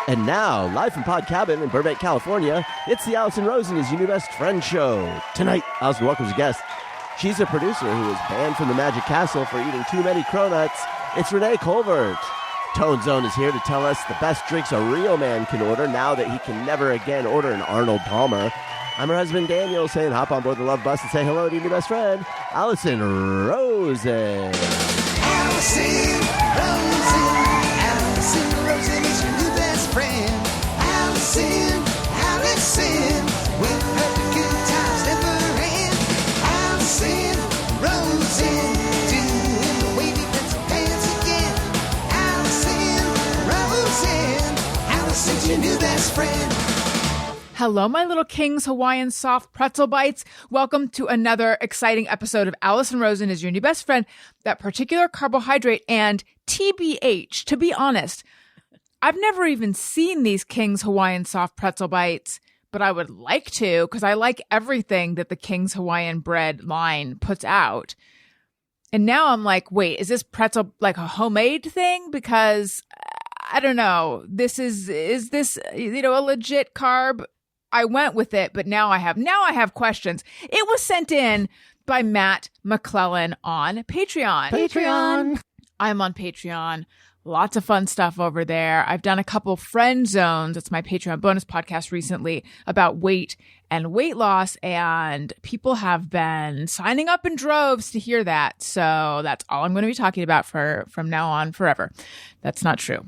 And now, live from Pod Cabin in Burbank, California, it's the Allison Rosen is Your New Best Friend show. Tonight, Allison welcomes a guest. She's a producer who was banned from the Magic Castle for eating too many cronuts. It's Renee Colbert. Tone Zone is here to tell us the best drinks a real man can order now that he can never again order an Arnold Palmer. I'm her husband, Daniel, saying hop on board the Love Bus and say hello to your new best friend, Allison Rosen. Allison Rosen. Allison Rosen is your new best friend. Allison, with her the good times never end. Allison Rosen, doing the wavy pencil dance again. Allison Rosen, Allison's your new best friend. Hello, my little kings, Hawaiian soft pretzel bites. Welcome to another exciting episode of Allison Rosen is Your New Best Friend. That particular carbohydrate and TBH, to be honest, I've never even seen these King's Hawaiian soft pretzel bites, but I would like to because I like everything that the King's Hawaiian bread line puts out. And now I'm like, wait, is this pretzel like a homemade thing? Because I don't know. Is this, a legit carb? I went with it, but now I have questions. It was sent in by Matt McClellan on Patreon. I'm on Patreon. Lots of fun stuff over there. I've done a couple friend zones. It's my Patreon bonus podcast recently about weight and weight loss, and people have been signing up in droves to hear that. So that's all I'm going to be talking about from now on forever. That's not true.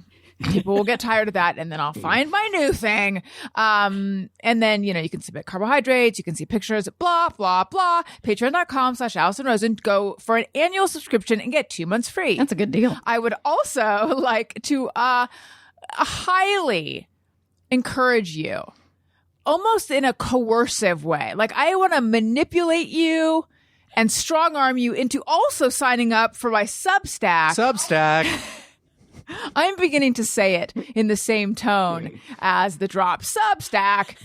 People will get tired of that, and then I'll find my new thing. And then, you can submit carbohydrates. You can see pictures, blah, blah, blah. Patreon.com/Allison Rosen. Go for an annual subscription and get 2 months free. That's a good deal. I would also like to highly encourage you, almost in a coercive way. Like, I want to manipulate you and strong arm you into also signing up for my Substack. I'm beginning to say it in the same tone as the drop. Substack.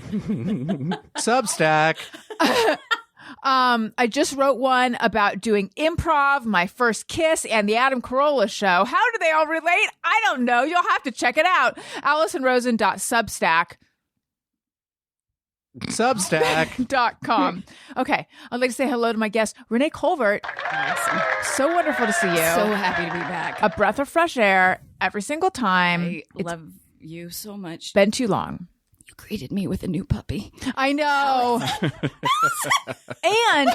I just wrote one about doing improv, my first kiss, and the Adam Carolla show. How do they all relate? I don't know. You'll have to check it out. AllisonRosen.substack.com. Okay. I'd like to say hello to my guest, Renee Colbert. Awesome. So wonderful to see you. So happy to be back. A breath of fresh air every single time. I love you so much. Been too long. You greeted me with a new puppy. I know. And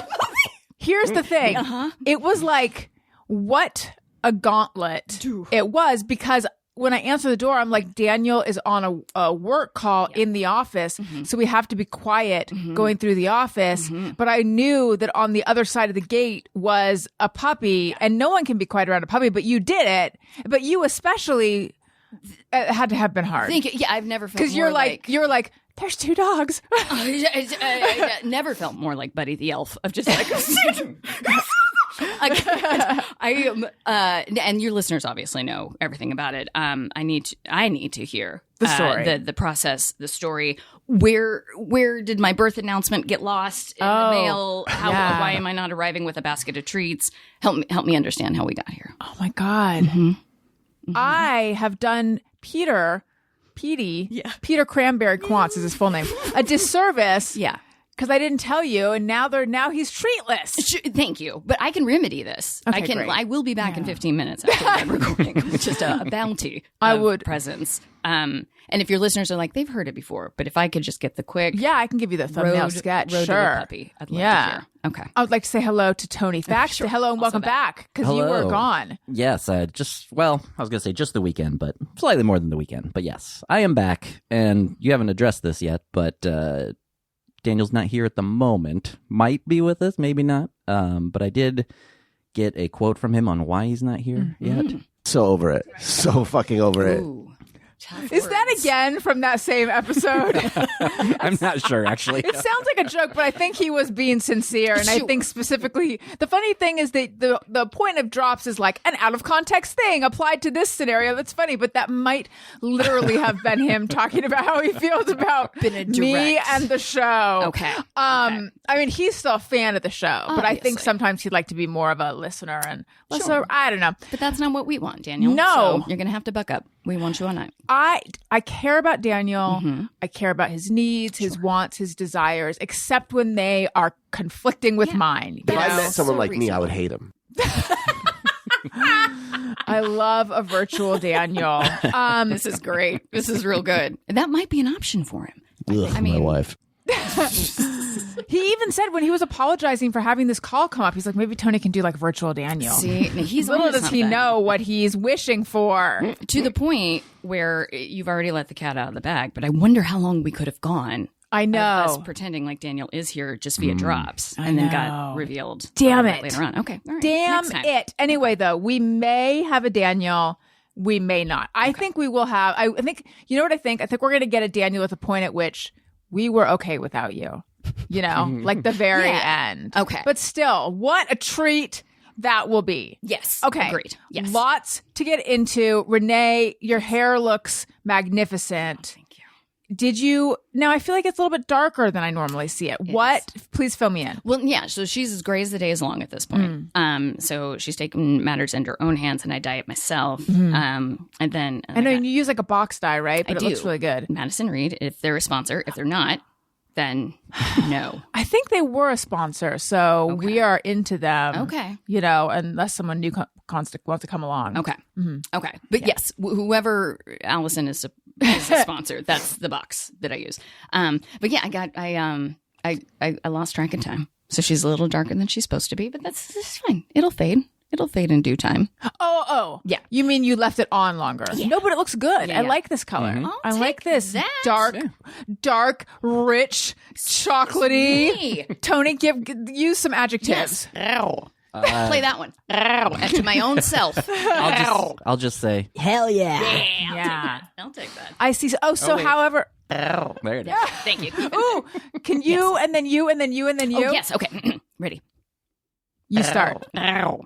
here's the thing. It was like, what a gauntlet it was, because when I answer the door, I'm like, Daniel is on a work call in the office, so we have to be quiet going through the office. But I knew that on the other side of the gate was a puppy, and no one can be quiet around a puppy, but you did it. But you especially had to have been hard. Thank you. Yeah, I've never felt because you're like, there's two dogs. I never felt more like Buddy the Elf of just like. And your listeners obviously know everything about it. I need to hear the story, the process, the story. Where did my birth announcement get lost in the mail? Why am I not arriving with a basket of treats? Help me understand how we got here. Oh my God. I have done Peter Cranberry Quantz is his full name, a disservice. Yeah. Because I didn't tell you, and now he's treatless. Thank you, but I can remedy this. Okay, great. I will be back in 15 minutes after the recording. It's just a bounty. Presence. And if your listeners are like, they've heard it before, but if I could just get the quick, I can give you the thumbnail sketch. Road sure, to the puppy. I'd love to hear. Okay. I would like to say hello to Tony Thaxter. Sure. Hello and welcome back, because you were gone. Yes, I was going to say just the weekend, but slightly more than the weekend. But yes, I am back, and you haven't addressed this yet, but Daniel's not here at the moment. Might be with us, maybe not. But I did get a quote from him on why he's not here yet. So over it. So fucking over it. Ooh. Is that again from that same episode? I'm not sure, actually. It sounds like a joke, but I think he was being sincere. And I think specifically, the funny thing is that the point of drops is like an out of context thing applied to this scenario. That's funny, but that might literally have been him talking about how he feels about me and the show. Okay. I mean, he's still a fan of the show, but I think sometimes he'd like to be more of a listener and I don't know. But that's not what we want, Daniel. No. So you're going to have to buck up. We want you on night. I care about Daniel. I care about his needs, his wants, his desires, except when they are conflicting with mine. If I met someone like me, I would hate him. I love a virtual Daniel. This is great. This is real good. That might be an option for him. Ugh, my wife. He even said when he was apologizing for having this call come up, he's like, maybe Tony can do like virtual Daniel. See, he's Little onto does he something. know what he's wishing for. To the point where you've already let the cat out of the bag, but I wonder how long we could have gone. I know. Us pretending like Daniel is here just via drops and then got revealed. Damn a it. little bit later on. Okay. All right. Damn Next time. it. Anyway, though, we may have a Daniel. We may not. I think we will have. I think, you know what I think? I think we're going to get a Daniel at the point at which we were okay without you. You know, like the very end. Okay. But still, what a treat that will be. Yes. Okay. Agreed. Yes. Lots to get into. Renee, your hair looks magnificent. Thank you. Did you? Now, I feel like it's a little bit darker than I normally see it. What? Please fill me in. Well, yeah. So she's as gray as the day is long at this point. So she's taken matters into her own hands, and I dye it myself. And then I know you use like a box dye, right? But I it looks do. really good. Madison Reed, if they're a sponsor, if they're not, then no. I think they were a sponsor, so we are into them. Okay. You know, unless someone new wants to come along. Okay. Okay. But yes, whoever Allison is a sponsor, that's the box that I use. But yeah, I lost track of time. So she's a little darker than she's supposed to be, but that's fine. It'll fade. It'll fade in due time. Oh. Yeah. You mean you left it on longer? Yeah. No, but it looks good. Yeah, I yeah. like this color. I I'll like take this that. dark, rich, chocolatey. Hey. Tony, use some adjectives. Play that one. And to my own self. I'll just say, Yeah. I'll take that. I see. However, there it is. Thank you. ooh, can you and then you and then you and then you? Oh, yes. Okay. Ready. You start. Wow.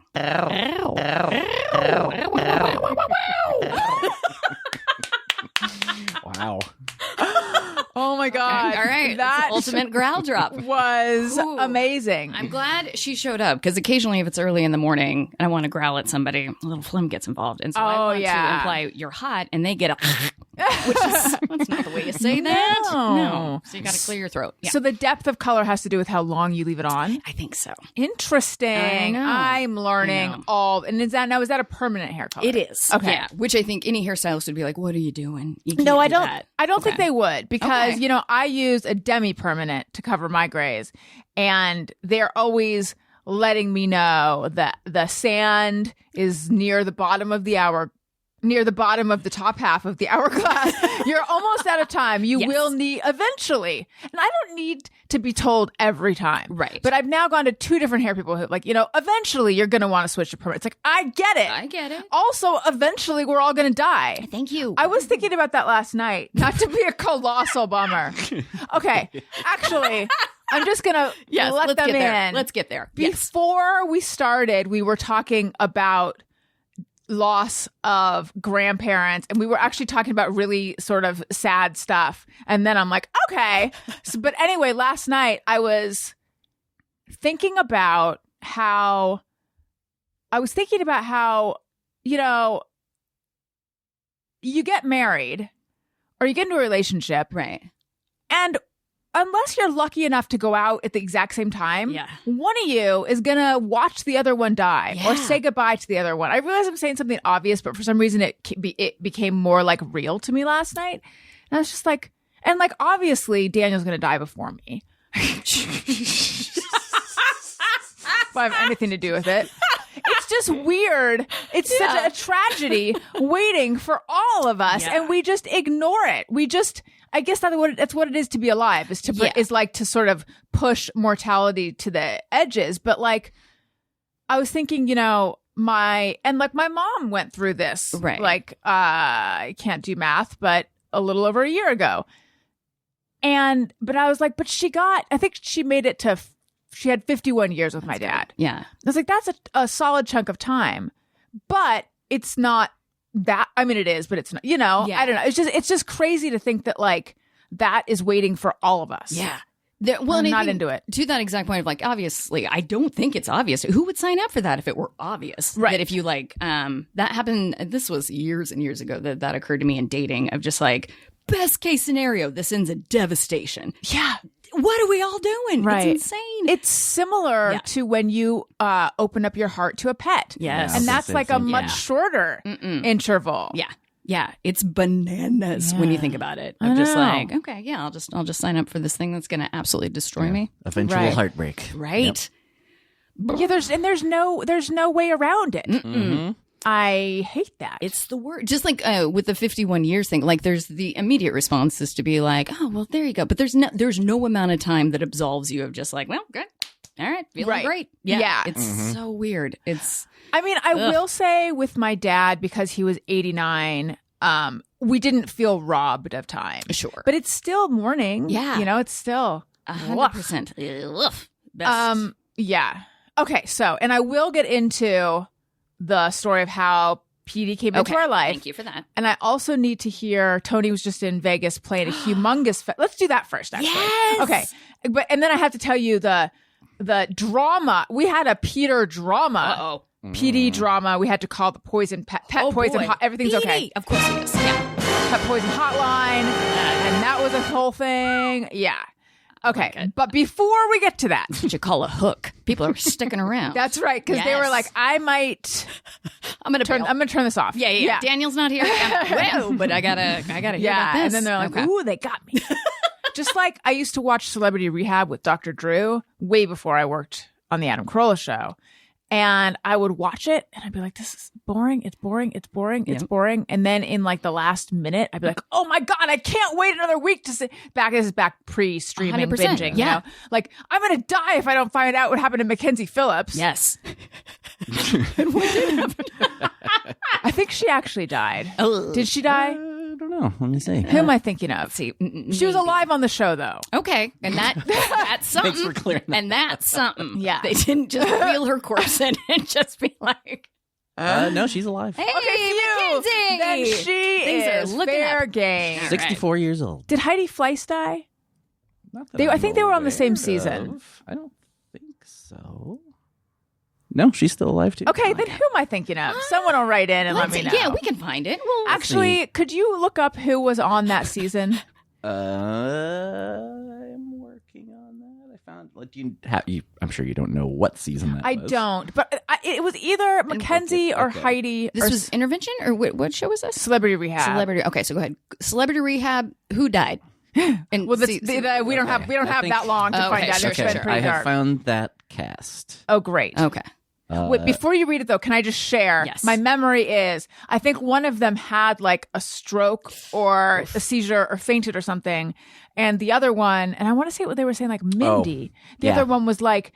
Oh my God. All right. That Ultimate growl drop. was Ooh. amazing. I'm glad she showed up because occasionally, if it's early in the morning and I want to growl at somebody, a little phlegm gets involved, and so I want to imply you're hot, and they get a, which is that's not the way you say that. No. So you got to clear your throat. Yeah, So the depth of color has to do with how long you leave it on. I think so. Interesting. I know. I'm learning I know. all. And is that a permanent hair color? It is. Okay. Yeah, which I think any hairstylist would be like, "What are you doing?" You can't No, I do don't. that." I don't think Okay. they would because Okay. I use a demi-permanent to cover my grays, and they're always letting me know that the sand is near the bottom of the top half of the hourglass. You're almost out of time. You Yes. will need eventually, and I don't need to be told every time. Right. But I've now gone to two different hair people who eventually you're going to want to switch to permanent. It's like I get it. I get it. Also, eventually we're all going to die. Thank you. I was thinking about that last night. Not to be a colossal bummer. Okay. Actually, I'm just going to Yes, let let's them get in. there. Let's get there. Yes. Before we started, we were talking about loss of grandparents, and we were actually talking about really sort of sad stuff. And then I'm like, okay. But anyway, last night I was thinking about how you get married or you get into a relationship, Right. and unless you're lucky enough to go out at the exact same time, Yeah. one of you is going to watch the other one die or Yeah. say goodbye to the other one. I realize I'm saying something obvious, but for some reason it became more like real to me last night. And I was just like, and like, obviously Daniel's going to die before me. If I have anything to do with it. It's just weird. It's such a tragedy waiting for all of us, Yeah. and we just ignore it. I guess that's what it is to be alive. Is like to sort of push mortality to the edges. But like, I was thinking, my mom went through this. Right. Like, I can't do math, but a little over a year ago. But I was like, I think she made it to. She had 51 years with my dad. Yeah. I was like, that's a solid chunk of time, but it's not that. I mean, it is, but it's not. Yeah. I don't know. It's just crazy to think that like that is waiting for all of us. Yeah. I'm and I not think into it. To that exact point of like, obviously, I don't think it's obvious. Who would sign up for that if it were obvious? Right. That if you like, that happened, this was years and years ago that occurred to me in dating of just like, best case scenario, this ends in devastation. Yeah. What are we all doing? Right. It's insane. It's similar Yeah. to when you open up your heart to a pet. Yes. And Yeah, that's same like a thing. much Yeah. shorter interval. Yeah. Yeah. It's bananas when you think about it. I I'm just know. like, okay, yeah, I'll just sign up for this thing that's going to absolutely destroy me. Eventual Right. heartbreak. Right. Yeah, there's no way around it. I hate that. It's the word. Just like with the 51 years thing, like there's the immediate response is to be like, oh, well, there you go. But there's no amount of time that absolves you of just like, well, good. All right. Feeling Right. great. Yeah. It's so weird. I mean, I will say with my dad, because he was 89, we didn't feel robbed of time. Sure. But it's still morning. Yeah. You know, it's still 100%. Best. yeah. Okay, so and I will get into the story of how PD came into our life. Thank you for that. And I also need to hear Tony was just in Vegas playing a humongous let's do that first, actually. Yes! Okay. And then I have to tell you the drama. We had a Peter drama. Uh-oh. PD drama. We had to call the poison pet poison. boy. Everything's okay. Of course it is. Yeah. Pet poison hotline, and that was a whole thing. Yeah. Okay, God. but before we get to that, What you call a hook. People are sticking around. that's right, because they were Yes. like, I might I'm gonna turn. bail. I'm gonna turn this off. Yeah. Daniel's not here. Well, but I gotta hear about Yeah, this. and then they're like, Okay. ooh, they got me. Just like I used to watch Celebrity Rehab with Dr. Drew way before I worked on the Adam Carolla show. And I would watch it and I'd be like, this is boring. It's boring. It's boring. It's boring. And then in like the last minute, I'd be like, oh my God, I can't wait another week to sit back. This is back pre-streaming 100%, binging. You yeah. know? Like, I'm going to die if I don't find out what happened to Mackenzie Phillips. Yes. I think she actually died. Oh. Did she die? I don't know. Let me see. Who am I thinking of? See, She was alive on the show though. Okay, and that's something. Thanks for clearing that And that's something. Yeah. They didn't just wheel her corpse in and just be like, No, she's alive. "Hey, Phew. Mackenzie!" Then she Things are is looking fair up. game. All 64 years old. Did Heidi Fleiss die? Not that They- I I'm think they were on the same aware season. of. I don't think so. No, she's still alive too. Okay, then who am I thinking of? Someone will write in and let me know. Yeah, we can find it. Well, Actually, could you look up who was on that season? I'm working on that. I found. Like, I'm sure you don't know what season that I was. don't, but it was either Mackenzie or okay. Heidi. this or was Intervention, or what show was this? Celebrity Rehab. Celebrity. Okay, so go ahead. Celebrity Rehab. Who died? And Well, we don't have I think- that long to Oh, find okay, out. sure, It's sure, been sure. pretty I have dark. found that cast. Oh, great. Okay. Wait, before you read it though, can I just share? Yes. My memory is I think one of them had like a stroke or a seizure or fainted or something. And the other one, and I want to say what they were saying, like Mindy. The yeah. other one was like,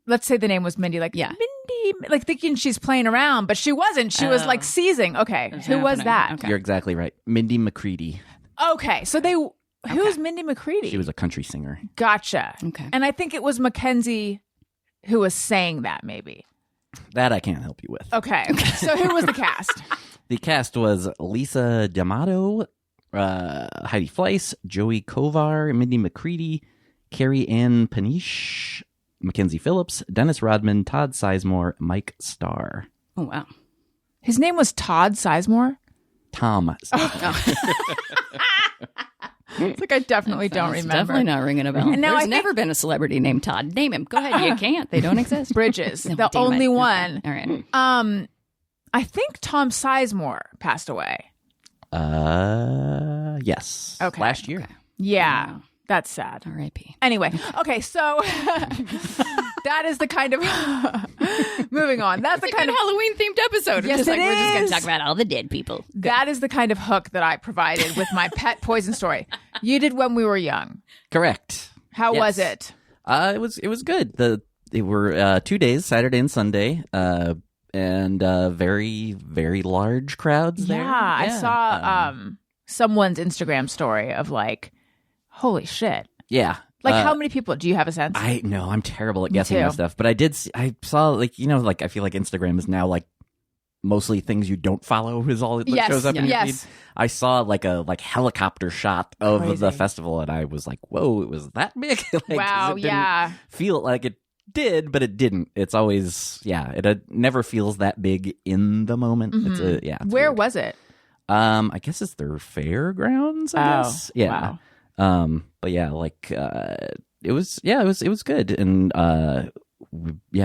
let's say the name was Mindy, like Yeah. Mindy, like thinking she's playing around, but she wasn't. She was like seizing. Okay. Who was happening. that? Okay. You're exactly right. Mindy McCready. Okay. So who's Mindy McCready? She was a country singer. Gotcha. Okay. And I think it was Mackenzie who was saying that maybe. That I can't help you with. Okay. So who was the cast? The cast was Lisa D'Amato, Heidi Fleiss, Joey Kovar, Mindy McCready, Carrie Ann Paniche, Mackenzie Phillips, Dennis Rodman, Todd Sizemore, Mike Starr, Oh wow. His name was Todd Sizemore. Tom. It's like I definitely don't It's remember. definitely not ringing a bell. And now There's I think- never been a celebrity named Todd. Name him. Go ahead. You can't. They don't exist. Bridges, No, the damn only it. one. All right. I think Tom Sizemore passed away. Yes. Okay. Last year. Yeah, that's sad. R.I.P. Anyway, okay, so that is the kind of moving on. That's the kind of Halloween themed episode. Yes, Just like it we're just going is. to talk about all the dead people. that is the kind of hook that I provided with my pet poison story. You did When We Were Young. Correct. How Yes. was it? It was good. They were 2 days, Saturday and Sunday, and very, very large crowds there. Yeah, I saw someone's Instagram story of like, holy shit. Yeah. Like how many people? Do you have a sense? I know I'm terrible at guessing too. that stuff, but I saw like, like I feel like Instagram is now like mostly things you don't follow is all that Yes, shows up in your yes. feed. I saw like a helicopter shot of Crazy. the festival, and I was like, "Whoa, it was that big!" Like, 'cause Wow, it didn't yeah. feel like it did, but it didn't. It's always it never feels that big in the moment. It's it's Where weird. was it? I guess it's their fairgrounds. I Oh, guess. Yeah. wow. But yeah, like it was good, and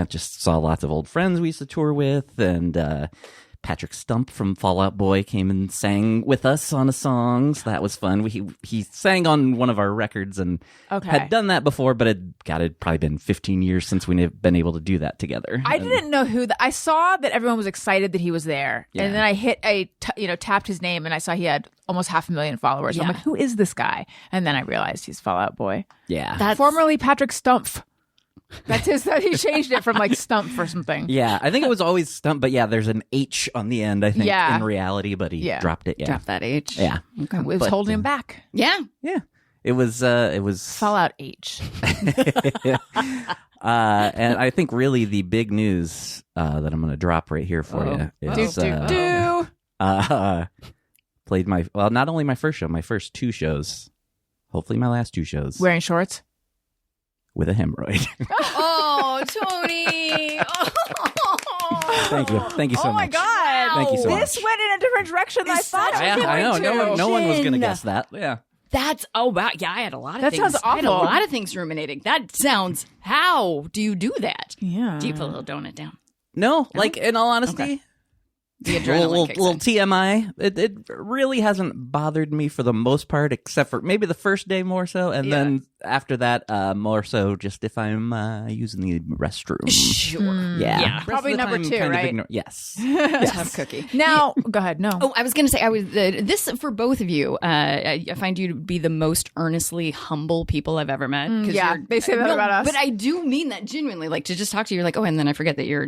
just saw lots of old friends we used to tour with, and Patrick Stump from Fall Out Boy came and sang with us on a song, so that was fun. He sang on one of our records and Okay. had done that before, but it'd probably been 15 years since we've been able to do that together. I didn't know who. I saw that everyone was excited that he was there, Yeah. and then I tapped his name, and I saw he had almost 500,000 followers. I'm Yeah. like, who is this guy? And then I realized he's Fall Out Boy, Yeah. formerly Patrick Stumpf. That's his. He changed it from like Stumpf or something. Yeah, I think it was always Stump, but yeah, there's an H on the end, I think, Yeah. in reality, but he Yeah. dropped it. Yeah. Drop that H. Yeah. It was But, holding him back. Yeah. Yeah. It was Fallout H. and I think really the big news that I'm going to drop right here for you is Do. played not only my first show, my first 2 shows, hopefully my last 2 shows, Wearing shorts. with a hemorrhoid. Oh, Tony. Thank you so Oh my much. God! Thank you so This much. went in a different direction than I thought it was I know. going to. No one was going to Chin. guess that. Yeah. That's wow. Yeah, I had a lot of That things. sounds I had a awful. lot of things ruminating. That sounds. How do you do that? Yeah. Do you put a little donut down? No, like in all honesty, Okay. The adrenaline kicks little in. TMI. It really hasn't bothered me for the most part, except for maybe the first day more so, and then after that, more so just if I'm using the restroom. Sure. Yeah. Yeah. Rest Probably of the number time, 2, kind of right? yes. Tough cookie. Now, go ahead. No. Oh, I was going to say, I was this for both of you. I find you to be the most earnestly humble people I've ever met. 'cause yeah, you're- they say that about us. But I do mean that genuinely. Like to just talk to you, you're like, oh, and then I forget that you're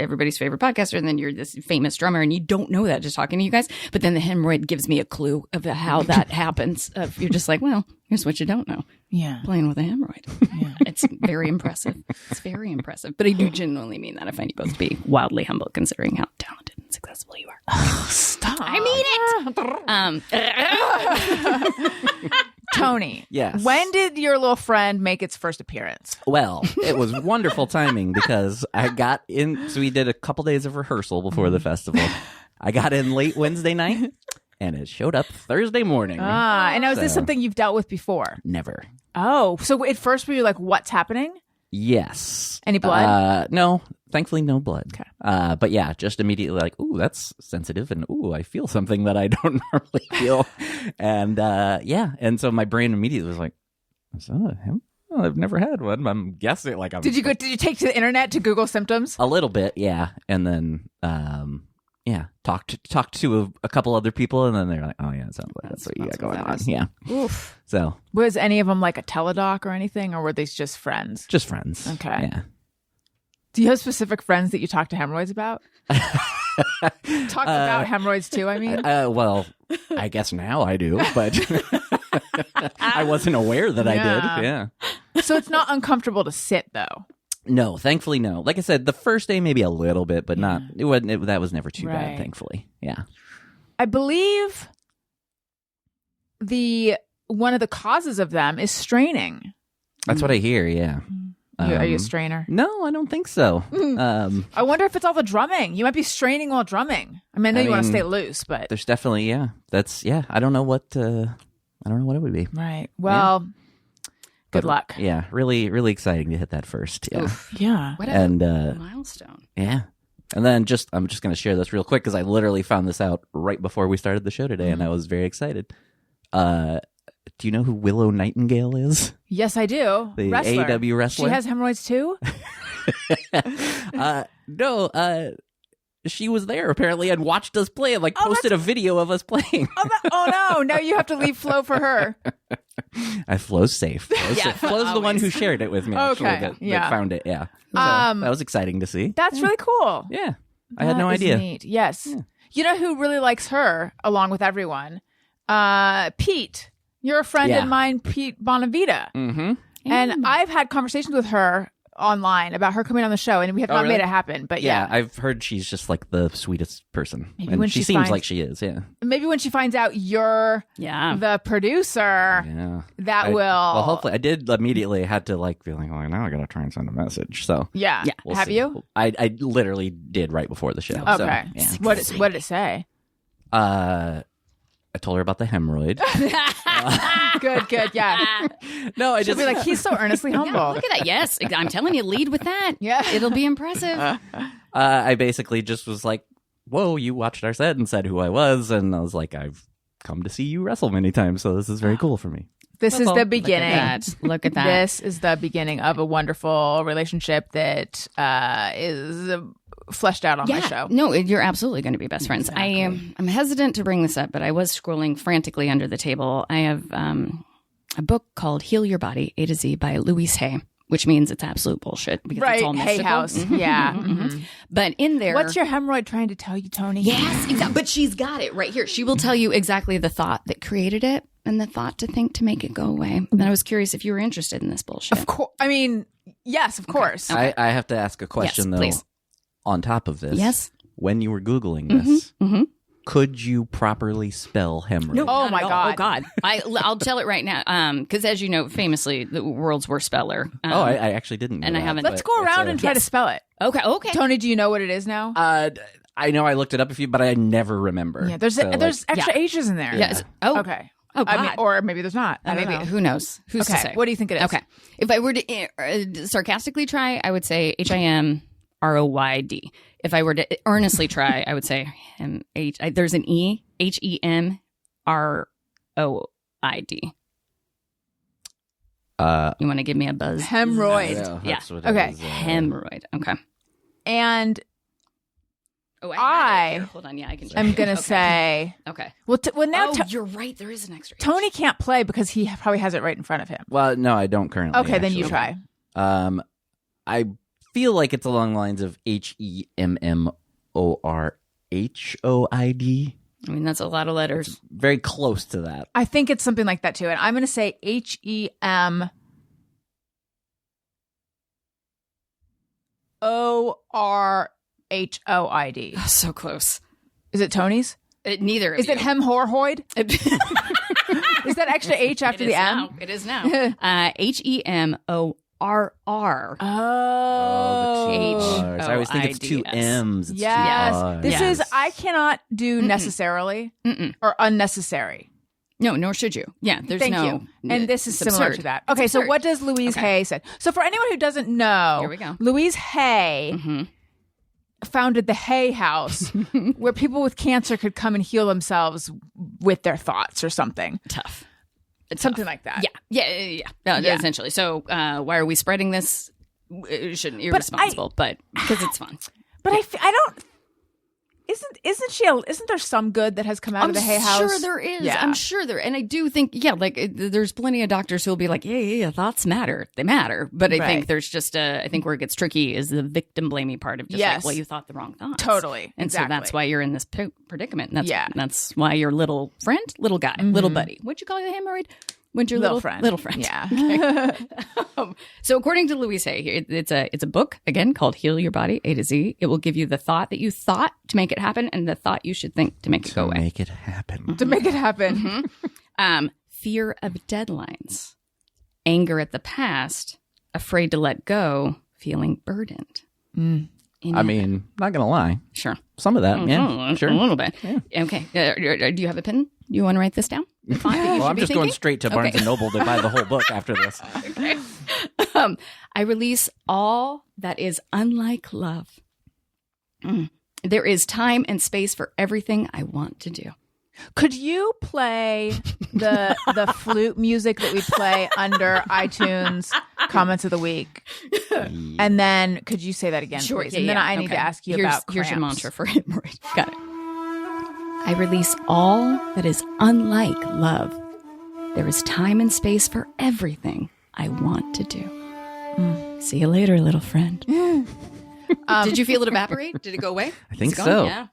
everybody's favorite podcaster, and then you're this famous drummer, and you don't know that just talking to you guys. But then the hemorrhoid gives me a clue of how that happens. You're just like, well, here's what you don't know. Yeah. Playing with a hemorrhoid. Yeah. It's very impressive. It's very impressive. But I do genuinely mean that. I find you both to be wildly humble considering how talented and successful you are. Stop. I mean it. Tony. Yes. When did your little friend make its first appearance? Well, it was wonderful timing because I got in. So we did a couple days of rehearsal before the festival. I got in late Wednesday night, and it showed up Thursday morning. And now is this So- something you've dealt with before? Never. Oh, so at first were you like, what's happening? Yes. Any blood? No, thankfully no blood. Okay. But yeah, just immediately like, ooh, that's sensitive, and ooh, I feel something that I don't normally feel, and and so my brain immediately was like, is that a him? Well, I've never had one. I'm guessing like I'm. Did you take to the internet to Google symptoms? A little bit, yeah, and then talked to a couple other people, and then they're like, oh yeah, it sounds like that's what you got going on. Yeah. Oof. So Was any of them like a teledoc or anything, or were they just friends? just friends. Okay. Yeah. Do you have specific friends that you talk to hemorrhoids about? Talk about hemorrhoids too, I mean? Well, I guess now I do, but I wasn't aware that I Yeah. did. Yeah. So it's not uncomfortable to sit, though. No, thankfully, no. Like I said, the first day maybe a little bit, but not. It wasn't. That was never too Right. bad. Thankfully, yeah. I believe one of the causes of them is straining. That's what I hear. Yeah. Are you a strainer? No, I don't think so. I wonder if it's all the drumming. You might be straining while drumming. I mean, I know you want to mean, stay loose, but There's definitely That's I don't know what. I don't know what it would be. right. Well, good luck. Yeah, really, really exciting to hit that first. Yeah, Yeah. What a and milestone. yeah, and then I'm just going to share this real quick because I literally found this out right before we started the show today, and I was very excited. Do you know who Willow Nightingale is? Yes, I do. The Wrestler. AEW wrestler? She has hemorrhoids too. No, she was there apparently and watched us play and posted a video of us playing. Oh no! Now you have to leave Flo for her. Flo's safe. Flo's the one who shared it with me. Actually, Okay, that yeah. found it. Yeah, so that was exciting to see. That's really cool. Yeah, I had no That is idea. neat. Yes. You know who really likes her, along with everyone? Pete. You're a friend Yeah. of mine, Pete Bonavita. Mm-hmm. And I've had conversations with her online about her coming on the show, and we have not really? made it happen. But Yeah, I've heard she's just like the sweetest person. Maybe and when she she seems finds- like she is, yeah. maybe when she finds out you're the producer, Yeah. that will. Well, hopefully. I did immediately had to like be like, well, now I got to try and send a message. So Yeah. we'll Have see. you? I literally did right before the show. So, Okay. yeah. What did it say? I told her about the hemorrhoid. Good. Yeah. No, I She'll just be like, he's so earnestly humble. Yeah, look at that. Yes, I'm telling you, lead with that. Yeah. It'll be impressive. I basically just was like, whoa, you watched our set and said who I was. And I was like, I've come to see you wrestle many times. So this is very cool for me. This is the beginning. Look at that. This is the beginning of a wonderful relationship that is fleshed out on my show. No, you're absolutely going to be best friends. I'm hesitant to bring this up, but I was scrolling frantically under the table. I have a book called Heal Your Body, A to Z by Louise Hay, which means it's absolute bullshit because it's all Hay mystical. House. Yeah. Mhm. But in there, What's your hemorrhoid trying to tell you, Tony? yes, exactly. But she's got it right here. She will tell you exactly the thought that created it and the thought to think to make it go away. And I was curious if you were interested in this bullshit. Of course. I mean, yes, of course. I have to ask a question, though, please. on top of this. Yes. When you were Googling this, could you properly spell hemorrhoid? Oh, Not my at all. God. Oh God! I'll tell it right now. Because as you know, famously the world's worst speller. I actually didn't know and I that, haven't- Let's but go it's around and try to spell it. Okay. Tony, do you know what it is now? I know I looked it up a few, but I never remember. Yeah, there's So, there's extra yeah. H's in there. Yes. Oh. Okay. Oh God. I mean, or maybe there's not. I don't Maybe know. who knows? Who's to Okay. say? What do you think it is? Okay. If I were to sarcastically try, I would say HIMROYD. If I were to earnestly try, I would say there's an E, HEMROID. You want to give me a buzz? Hemorrhoid. that's what it Okay. is, Hemorrhoid. Okay. And Oh, I have it here. Hold on. Yeah, I can. I'm going to Okay. say, Okay. well, now Oh, you're right. There is an extra. H. Tony can't play because he probably has it right in front of him. Well, no, I don't currently. Okay, then you actually. try. I feel like it's along the lines of HEMMORHOID. I mean, that's a lot of letters. Very close to that. I think it's something like that too. And I'm going to say HEMORHOID. Oh, so close. Is it Tony's? Neither. Of Is it you. hemorrhoid? Is that extra H after It the is M? now. It is now. HEMORRR. Oh. The I always think it's two HOIDS. M's. It's two Yes. R's. This Yes. is, I cannot do necessarily or unnecessary. No, nor should you. Yeah, there's Thank no. you. And this is it's similar absurd. to that. It's Okay, so absurd. what does Louise Okay. Hay say? So for anyone who doesn't know, Here we go. Louise Hay founded the Hay House, where people with cancer could come and heal themselves with their thoughts or something. Tough. Something like that. Yeah. No, Yeah. essentially. So, why are we spreading this? It shouldn't be irresponsible, but because it's fun. But I don't. Isn't there some good that has come out of the Hay House? I'm sure there is. Yeah. I'm sure there, and I do think, there's plenty of doctors who will be like, yeah, thoughts matter. They matter. But I Right. think there's just I think where it gets tricky is the victim blaming part of just Yes. like, well, you thought the wrong thoughts. Totally. And so Exactly. that's why you're in this predicament. And Yeah. that's why your little friend, little guy, little buddy. What'd you call the hemorrhoid? When's your Little friend. Little friend. Yeah. So according to Louise Hay, here it's a book again called Heal Your Body, A to Z. It will give you the thought that you thought to make it happen and the thought you should think to make it go away. Make it happen. To make it happen. Fear of deadlines, anger at the past, afraid to let go, feeling burdened. I mean, not gonna lie. Sure. Some of that, yeah, sure. A little bit. Okay. Do you have a pen? You want to write this down? Well, I'm just going straight to Barnes Okay. and Noble to buy the whole book after this. I release all that is unlike love. There is time and space for everything I want to do. Could you play the flute music that we play under iTunes comments of the week? And then could you say that again, please? And then I need to ask you about Here's your cramps. mantra for hemorrhoid. Got it. I release all that is unlike love. There is time and space for everything I want to do. See you later, little friend. Did you feel it evaporate? Did it go away? I think It's gone? so. Yeah.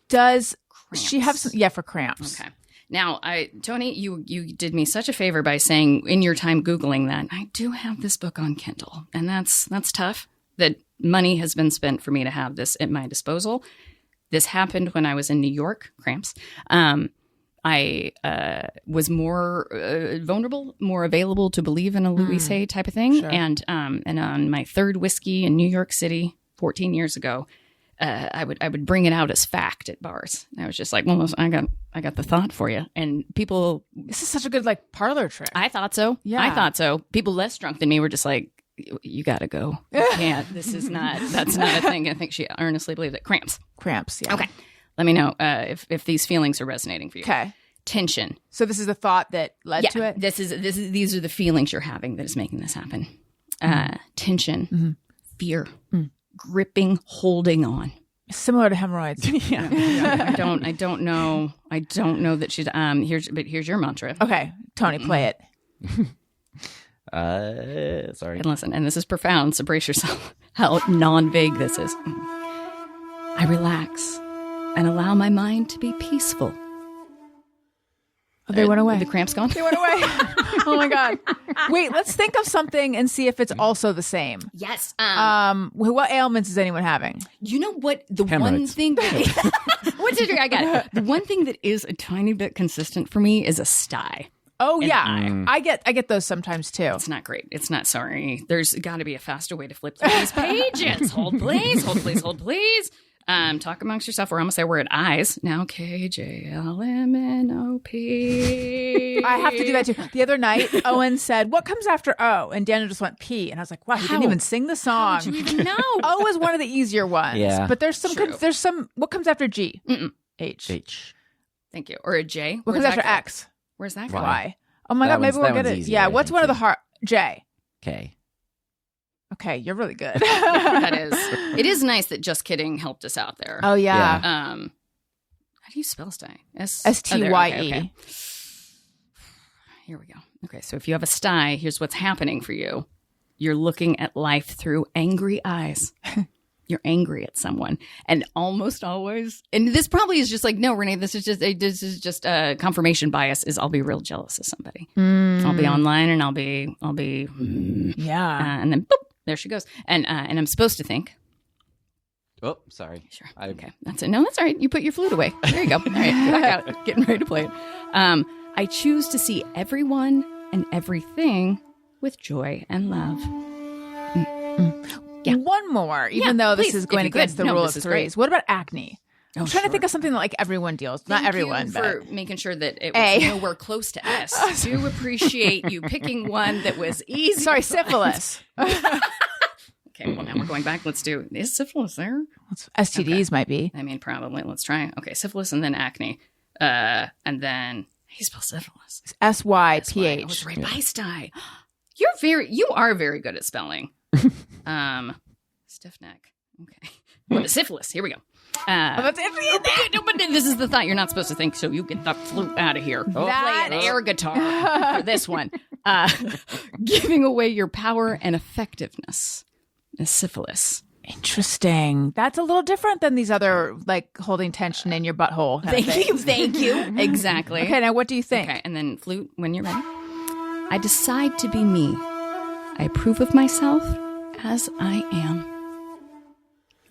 Does she have Cramps. some? Yeah, for cramps. Okay. Now, Tony, you did me such a favor by saying in your time Googling that I do have this book on Kindle, and that's tough. That money has been spent for me to have this at my disposal. This happened when I was in New York, cramps. I was more vulnerable, more available to believe in a Louise Hay type of thing. Sure. And on my third whiskey in New York City 14 years ago, I would bring it out as fact at bars. And I was just like, well, I got the thought for you. And people, This is such a good like parlor trick. I thought so. Yeah. I thought so. People less drunk than me were just like, you got to go. You can't. That's not a thing. I think she earnestly believed it. Cramps. Cramps. Yeah. Okay. Let me know if these feelings are resonating for you. Okay. Tension. So this is the thought that led to it. These are the feelings you're having that is making this happen. Tension, fear, gripping, holding on. Similar to hemorrhoids. I don't know that she's here's your mantra. Okay, Tony, play it. Sorry. And listen, and this is profound, so brace yourself. How non-vague this is. I relax and allow my mind to be peaceful. Oh, they went away. The cramps gone? They went away. Oh my god! Wait, let's think of something and see if it's also the same. Yes. What ailments is anyone having? You know what? The one Hemorrhoids. thing that what's it? I got it. The one thing that is a tiny bit consistent for me is a sty. Oh yeah, I get those sometimes too. It's not great. It's not sorry. There's got to be a faster way to flip through these pages. Hold please. Hold please. Hold please. Talk amongst yourself. We're almost there. We're at eyes now. KJLMNOP. I have to do that too. The other night, Owen said, "What comes after O?" And Daniel just went P, and I was like, "Wow, he didn't even sing the song." How'd you even know? O is one of the easier ones. Yeah. But there's some. True. There's some. What comes after G? H. H. Thank you. Or a J. What comes after X? Where's that go? Y. Oh my That god, maybe one's- we'll that get one's it. easier, Yeah. I What's think, one of the too. hard? J. K. Okay, you're really good. That is. It is nice that Just Kidding helped us out there. Oh yeah. How do you spell sty? STYE. Okay. Here we go. Okay, so if you have a sty, here's what's happening for you. You're looking at life through angry eyes. You're angry at someone, and almost always, and this probably is just like, no, Renee, this is just a confirmation bias. Is I'll be real jealous of somebody. I'll be online, and I'll be, Yeah. and then boop, there she goes, and I'm supposed to think. Oh, sorry. Sure. I- Okay. That's it. No, that's all right. You put your flute away. There you go. All right. Back out. Getting ready to play it. I choose to see everyone and everything with joy and love. Yeah. One more, even Yeah, though this please, is if going you could. against the No, rule of this is threes. great. What about acne? I'm trying to sure. think of something that like everyone deals. Not Thank everyone, you but for making sure that it A. was nowhere close to S. I do appreciate you picking one that was easy. sorry, to find. syphilis. Okay, well, now we're going back. Let's do, is syphilis there? STDs might be. I mean, probably. Let's try. Okay, syphilis and then acne. And then, how do you spell syphilis? SYPH. Oh, it's right by sty. You are very good at spelling. Stiff neck. Okay. Well, syphilis. Here we go. That's it. But this is the thought you're not supposed to think, so you get the flute out of here. That- Play an air guitar for this one. Giving away your power and effectiveness is syphilis. Interesting. That's a little different than these other like holding tension in your butthole. kind of things. Thank you. Exactly. Okay, now what do you think? Okay, and then flute when you're ready. I decide to be me. I approve of myself as I am.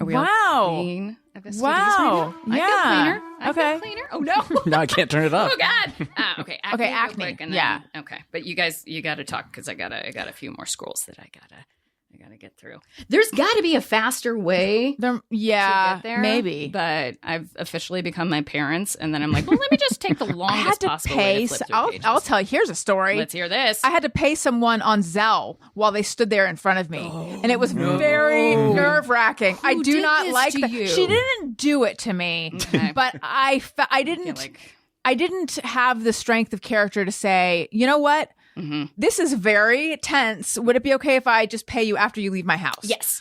Are we all Wow. clean of STDs Wow. right now? Yeah. I feel cleaner. I Okay. feel cleaner. Oh no. No, I can't turn it off. Oh God. Okay. Acne Okay, real acne. quick, and then- Yeah. Okay, but you guys, you got to talk because I got a few more scrolls that I gotta get through. There's got to be a faster way. There, To yeah, get there, maybe. but I've officially become my parents, and then I'm like, well, let me just take the I had longest to possible pay. way to flip through I'll pages. tell you. Here's a story. Let's hear this. I had to pay someone on Zelle while they stood there in front of me, and it was very nerve wracking. I do did not this like to that. you? She didn't do it to me, Okay. but I feel didn't. like I didn't have the strength of character to say, you know what? Mm-hmm. This is very tense. Would it be okay if I just pay you after you leave my house? yes.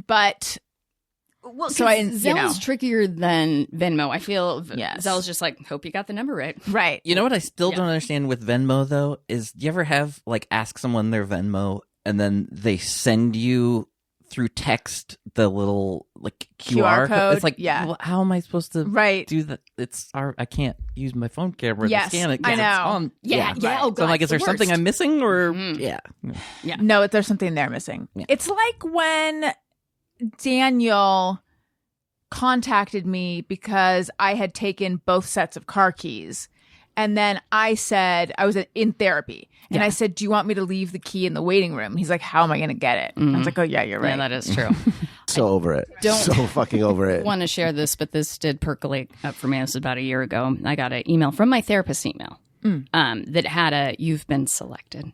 But Well, so I, Zell's you know, trickier than Venmo. I feel Yes. Zell's just like, hope you got the number right. right. You know what I still Yeah. don't understand with Venmo though is do you ever have like ask someone their Venmo and then they send you through text the little like QR code, It's like, yeah. well, how am I supposed to Right. do that? I can't use my phone camera Yes, to scan it. 'cause I it's know. on. Yeah. Right. Oh, So I'm God, like, is there the something worst. I'm missing, or Mhm. yeah? No, there's something there missing. Yeah. It's like when Daniel contacted me because I had taken both sets of car keys. And then I said, I was in therapy. And I said, do you want me to leave the key in the waiting room? He's like, how am I going to get it? I was like, oh, yeah, you're right. Yeah, that is true. So over it. Don't- So fucking over it. Want to share this, but this did percolate up for me. This was about a year ago. I got an email from my therapist's email that had you've been selected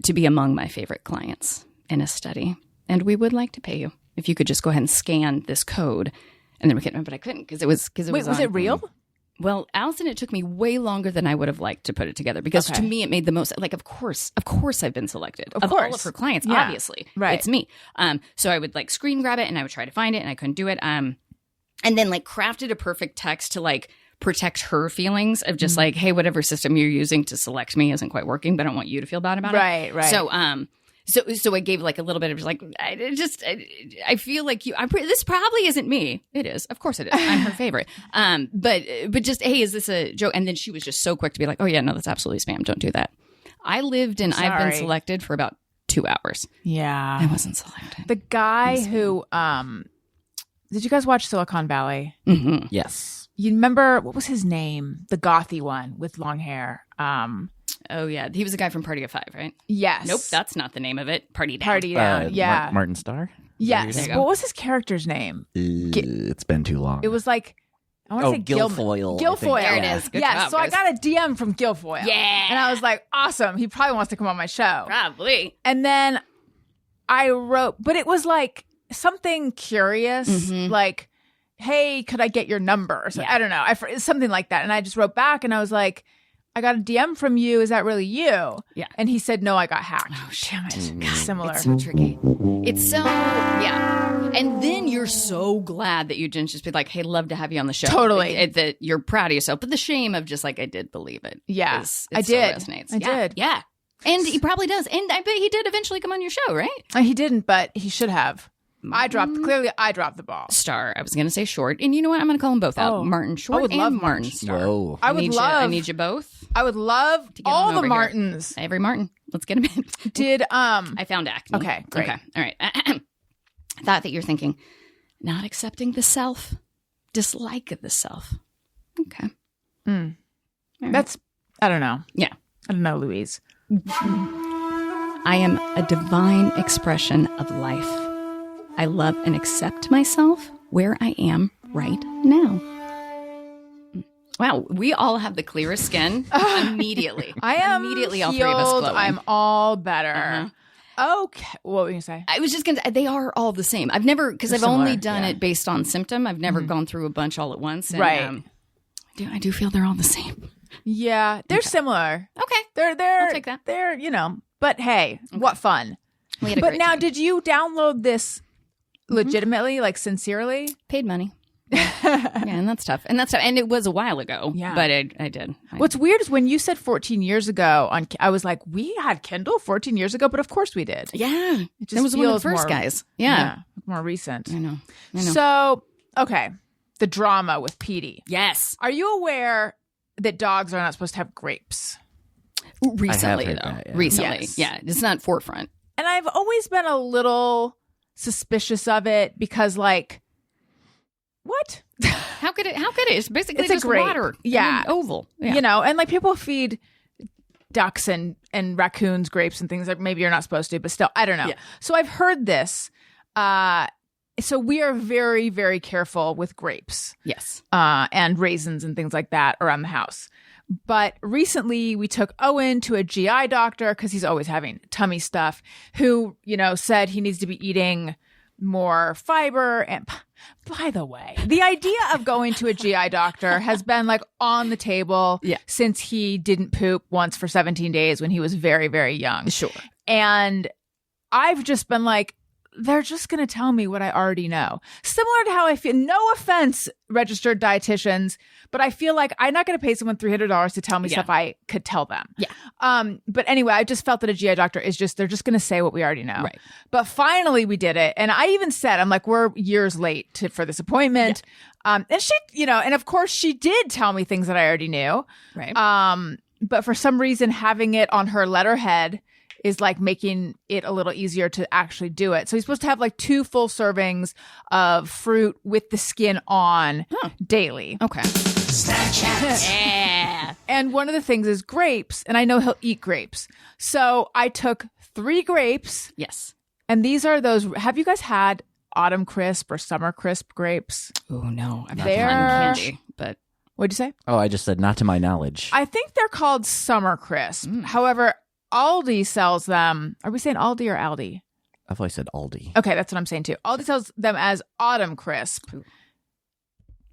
to be among my favorite clients in a study. And we would like to pay you if you could just go ahead and scan this code. And then we could, but I couldn't because it was Wait, was it real? Well, Allison, it took me way longer than I would have liked to put it together because to me it made the most. Like, of course, I've been selected. Of all of her clients, Yeah. obviously, Right. It's me. So I would like screen grab it and I would try to find it and I couldn't do it. And then like crafted a perfect text to like protect her feelings of just like, hey, whatever system you're using to select me isn't quite working, but I don't want you to feel bad about it. Right. So I gave like a little bit of like, I feel like this probably isn't me. It is. Of course it is. I'm her favorite. But just, hey, is this a joke? And then she was just so quick to be like, oh yeah, no, that's absolutely spam. Don't do that. I lived and I've been Sorry. selected for about 2 hours. Yeah. I wasn't selected. The guy who, did you guys watch Silicon Valley? Mm-hmm. Yes. You remember, what was his name? The gothy one with long hair. Oh yeah. He was a guy from Party of Five, right? Yes. Nope. That's not the name of it. Party Down. Party Down. yeah. Martin Starr. Yes. There you go. What was his character's name? It's been too long. It was like, I want to say Guilfoyle. I think. Guilfoyle. There it is. Good yes. job, So I guys. got a DM from Guilfoyle. Yeah. And I was like, awesome. He probably wants to come on my show. Probably. And then I wrote, but it was like something curious, like, hey, could I get your number? Or something. I don't know. Something like that. And I just wrote back and I was like, I got a DM from you. Is that really you? Yeah. And he said, no, I got hacked. Oh, Damn it. Similar. It's so tricky. It's so, yeah. And then you're so glad that you didn't just be like, hey, love to have you on the show. Totally. That you're proud of yourself. But the shame of just like, I did believe it. Yeah. It I still did. resonates. I did. Yeah. And he probably does. And I bet he did eventually come on your show, right? He didn't, but he should have. I dropped the ball. Star. I was going to say Short. And you know what? I'm going to call them both out. Oh. Martin Short I would and love Martin Martin. Star. Whoa. I would I need you both. I would love get all on the over here. Martins. Every Martin. Let's get him in. Did I found acne. Okay, great. Okay, all right. I thought that you're thinking, not accepting the self, dislike of the self. Okay. that's I don't know. Yeah. I don't know, Louise. I am a divine expression of life. I love and accept myself where I am right now. Wow, we all have the clearest skin immediately. I am immediately healed. all three of us glowing. I'm all better. Uh-huh. Okay. What were you going to say? I was just gonna say, they are all the same. I've never, because They're I've only similar, done yeah. it based on symptom. I've never gone through a bunch all at once. And, Right. I do feel they're all the same. Yeah, they're similar. Okay. They're I'll take that. They're, but hey, what fun. We had a But great now, time. did you download this legitimately, like sincerely? Paid money. Yeah, and that's tough. And it was a while ago. Yeah. But I did. What's weird is when you said 14 years ago, I was like, we had Kindle 14 years ago, but of course we did. Yeah. It That was one of the feels first more- guys. Yeah. more recent. I know. So, okay, the drama with Petey. Yes. Are you aware that dogs are not supposed to have grapes? Recently, heard though. that, yeah. Recently. Yes. Yeah. It's not forefront. And I've always been a little suspicious of it because, what? How could it? It's basically It's a just grape. water. Yeah. And an oval. Yeah. And people feed ducks and raccoons grapes and things that maybe you're not supposed to, but still, I don't know. Yeah. So I've heard this. So we are very, very careful with grapes Yes. and raisins and things like that around the house. But recently we took Owen to a GI doctor because he's always having tummy stuff, who, said he needs to be eating more fiber. And by the way, the idea of going to a GI doctor has been on the table since he didn't poop once for 17 days when he was very, very young. Sure. And I've just been they're just going to tell me what I already know. Similar to how I feel, no offense, registered dietitians, but I feel like I'm not going to pay someone $300 to tell me stuff I could tell them. Yeah. But anyway, I just felt that a GI doctor is just, they're just going to say what we already know. Right. But finally we did it. And I even said, I'm like, we're years late for this appointment. Yeah. And she, and of course she did tell me things that I already knew. Right. But for some reason, having it on her letterhead is like making it a little easier to actually do it. So he's supposed to have like 2 full servings of fruit with the skin on daily. Okay. Yeah. And one of the things is grapes, and I know he'll eat grapes. So I took 3 grapes, Yes. and these are those. Have you guys had Autumn Crisp or Summer Crisp grapes? Oh no, I've had They're- cotton candy, but What'd you say? Oh, I just said not to my knowledge. I think they're called Summer Crisp. However, Aldi sells them. Are we saying Aldi or Aldi? I've always said Aldi. Okay, that's what I'm saying too. Aldi sells them as Autumn Crisp.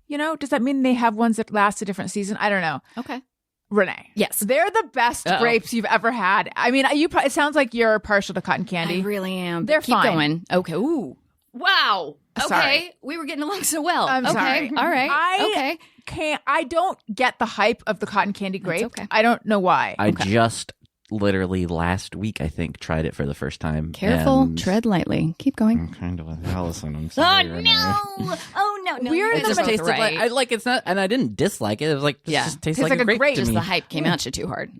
Does that mean they have ones that last a different season? I don't know. okay. Renee. Yes. They're the best Uh-oh. grapes you've ever had. I mean, it sounds like you're partial to cotton candy. I really am. They're Keep fine. going. Okay. Ooh. Wow. Okay. Sorry. We were getting along so well. I'm okay. sorry. All right. Okay. I don't get the hype of the cotton candy grape. okay. I don't know why. I just literally last week, I think, tried it for the first time. Careful. and Tread lightly. Keep going. I'm kind of with Allison. I'm Oh sorry. Renee. no! Oh no! We're in It the just middle- tasted Tasted like I like it's not, and I didn't dislike it. It was like Yeah. it just tastes Tastes like a grape, to Just me. the hype came at you too hard.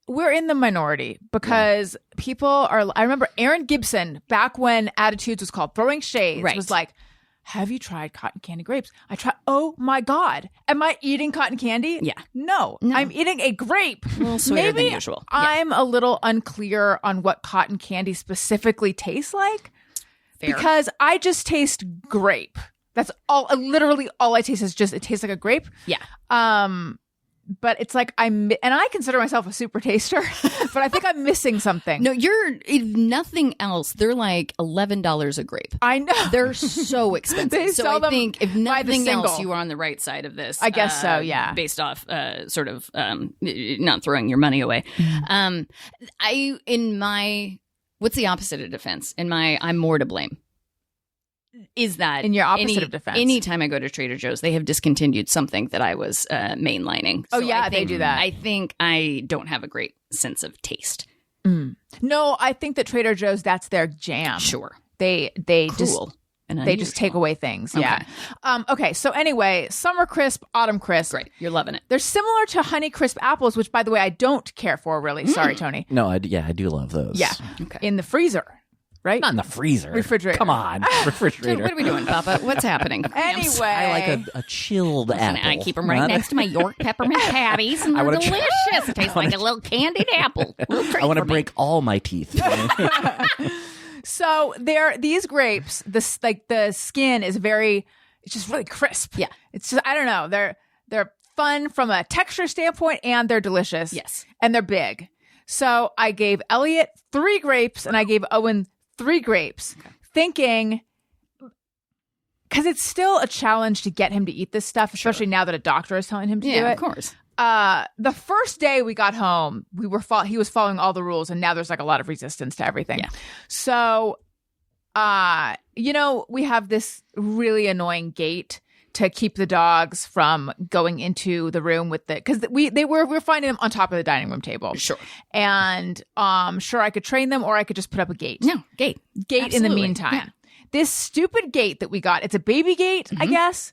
We're in the minority because people are. I remember Aaron Gibson back when Attitudes was called Throwing Shades Right. was like, "Have you tried cotton candy grapes?" I tried. Oh my god, am I eating cotton candy? Yeah. No, No. I'm eating a grape. A little sweeter Maybe than usual. Yeah. I'm a little unclear on what cotton candy specifically tastes like Fair. because I just taste grape. That's all. Literally, all I taste is just it tastes like a grape. Yeah. But it's like and I consider myself a super taster, but I think I'm missing something. No, if nothing else, they're like $11 a grape. I know. They're so expensive. They so sell I them think if by the nothing else, single. you are on the right side of this. I guess so, yeah. Based off sort of not throwing your money away. What's the opposite of defense? I'm more to blame. Is that In your opposite of defense. Anytime I go to Trader Joe's, they have discontinued something that I was mainlining. Oh, So yeah, I they think- do that. I think I don't have a great sense of taste. No, I think that Trader Joe's, that's their jam. Sure. They just Cool. And they just take unusual. away things. Yeah. Okay. So anyway, Summer Crisp, Autumn Crisp. Great. You're loving it. They're similar to Honey Crisp apples, which, by the way, I don't care for really. Sorry, Tony. No, I do love those. Yeah. Okay. In the freezer, right? Not in the freezer. Refrigerator. Come on, refrigerator. Dude, what are we doing, Papa? What's happening? Anyway. I like a chilled Listen, apple. I keep them right Not- next to my York peppermint patties, and they're wanna try- delicious. It tastes like a little candied apple. I want to break all my teeth. So these grapes, the skin is it's just really crisp. Yeah. It's just, I don't know. They're fun from a texture standpoint and they're delicious. Yes. And they're big. So I gave Elliot 3 grapes and I gave Owen 3 grapes, thinking, because it's still a challenge to get him to eat this stuff, especially now that a doctor is telling him to do Yeah, it. of course. The first day we got home, he was following all the rules, and now there's like a lot of resistance to everything. Yeah. So, we have this really annoying gate to keep the dogs from going into the room because we're finding them on top of the dining room table. Sure. And sure, I could train them, or I could just put up a gate. No, gate. In the Absolutely. meantime. Yeah. This stupid gate that we got, it's a baby gate, I guess.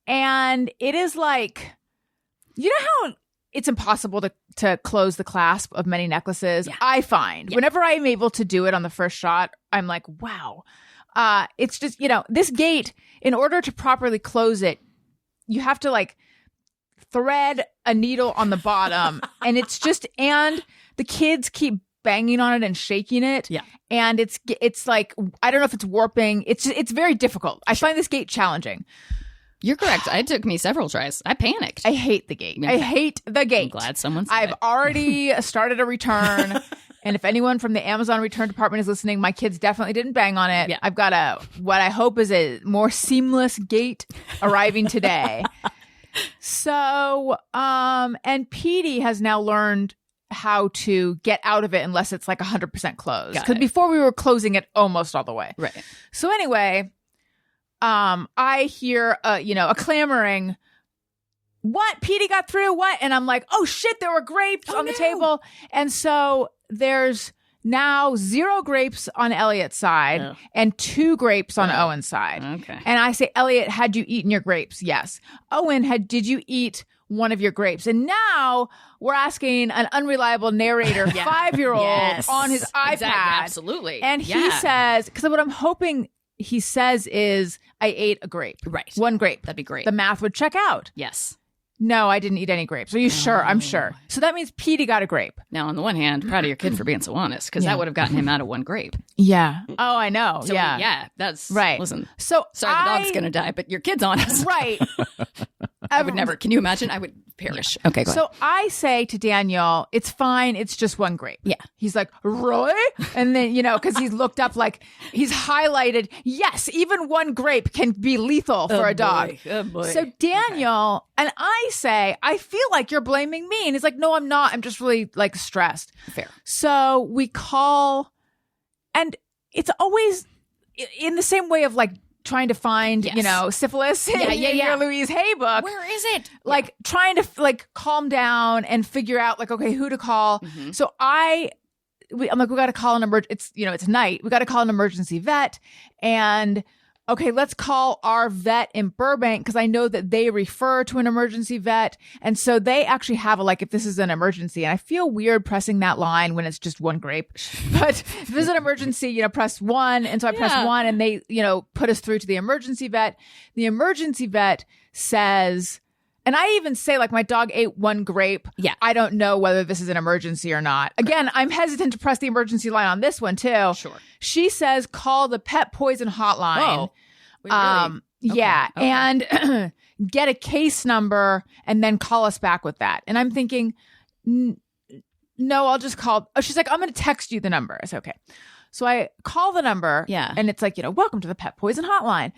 And it is like, you know how it's impossible to close the clasp of many necklaces? Yeah. I find whenever I'm able to do it on the first shot, I'm like, wow. It's just, this gate, in order to properly close it, you have to like thread a needle on the bottom and and the kids keep banging on it and shaking it. Yeah. And it's like, I don't know if it's warping. It's very difficult. I find this gate challenging. You're correct. It took me several tries. I panicked. I hate the gate. I hate the gate. I'm glad someone said I've it. already started a return. And if anyone from the Amazon return department is listening, my kids definitely didn't bang on it. Yeah. I've got what I hope is a more seamless gate arriving today. So, and Petey has now learned how to get out of it unless it's like 100% closed. Got Because it. before we were closing it almost all the way. Right. So anyway, I hear a clamoring. What? Petey got through? What? And I'm like, oh shit, there were grapes on the table. And so there's now 0 grapes on Elliot's side Oh. and 2 grapes on Owen's side. Okay. And I say, Elliot, had you eaten your grapes? Yes. Owen, did you eat one of your grapes? And now we're asking an unreliable narrator, 5-year-old Yes. on his iPad. Exactly. Absolutely. And he Yeah. says, because what I'm hoping he says is, I ate a grape. Right. 1 grape. That'd be great. The math would check out. Yes. No, I didn't eat any grapes. Are you sure? I'm sure. So that means Petey got a grape. Now, on the one hand, proud of your kid for being so honest, because that would have gotten him out of 1 grape. Yeah. Oh, I know. So, yeah. that's Right. Listen, So sorry, the dog's going to die, but your kid's honest. Right. I would never. Can you imagine? I would perish. Okay, go ahead. So I say to Daniel, it's fine. It's just 1 grape. Yeah. He's like, really? And then, because he's looked up, like, he's highlighted, yes, even 1 grape can be lethal for a dog. Oh, boy. So Daniel, and I say, I feel like you're blaming me. And he's like, no, I'm not. I'm just really like stressed. Fair. So we call, and it's always in the same way of like trying to find, Yes. syphilis Yeah, in yeah. your Louise Hay book. Where is it? Like trying to like calm down and figure out like, okay, who to call. Mm-hmm. So I'm like, we got to call an it's night. We got to call an emergency vet, and okay, let's call our vet in Burbank because I know that they refer to an emergency vet. And so they actually have if this is an emergency, and I feel weird pressing that line when it's just 1 grape, but if this is an emergency, press 1. And so I press 1 and they, put us through to the emergency vet. The emergency vet says, and I even say like my dog ate 1 grape. Yeah. I don't know whether this is an emergency or not. Again, I'm hesitant to press the emergency line on this one too. Sure. She says, call the pet poison hotline. Oh. Wait, really? Yeah. Okay. And get a case number and then call us back with that. And I'm thinking, no, I'll just call. Oh, she's like, I'm going to text you the number. I said, okay. So I call the number. Yeah. And it's like, welcome to the pet poison hotline.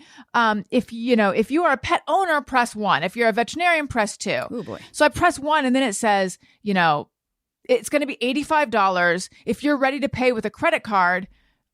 If you are a pet owner, press 1. If you're a veterinarian, press 2. Oh boy. So I press 1 and then it says, it's going to be $85. If you're ready to pay with a credit card,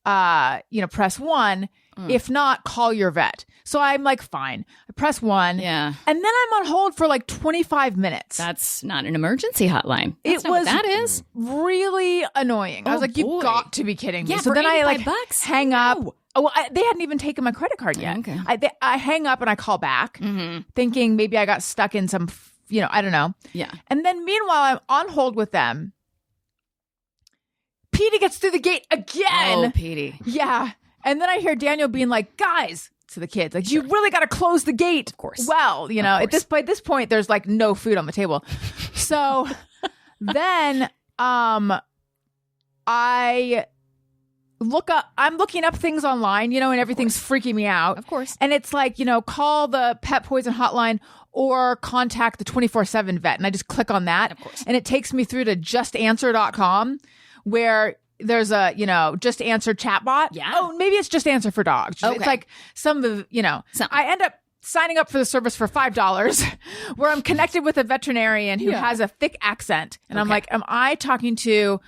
press 1. If not, call your vet. So I'm like, fine. I press 1. Yeah. And then I'm on hold for like 25 minutes. That's not an emergency hotline. That's not was what that is. really annoying. I was Oh, like, boy. you've got to be kidding me. Yeah, So for then I like $85? hang up. No. Oh, well, they hadn't even taken my credit card yet. Okay. I hang up and I call back thinking maybe I got stuck in some, I don't know. Yeah. And then meanwhile, I'm on hold with them. Petey gets through the gate again. Oh, Petey. Yeah. And then I hear Daniel being like, guys, to the kids, like, you really got to close the gate. Of course. Well, at this point, there's like no food on the table. So then I'm looking up things online, and everything's freaking me out. Of course. And it's like, call the pet poison hotline or contact the 24/7 vet. And I just click on that. Of course. And it takes me through to justanswer.com where there's a, Just Answer chatbot. Yeah. Oh, maybe it's Just Answer for dogs. Okay. It's like some of the, Something. I end up signing up for the service for $5 where I'm connected with a veterinarian who has a thick accent. And I'm Okay. like, am I talking to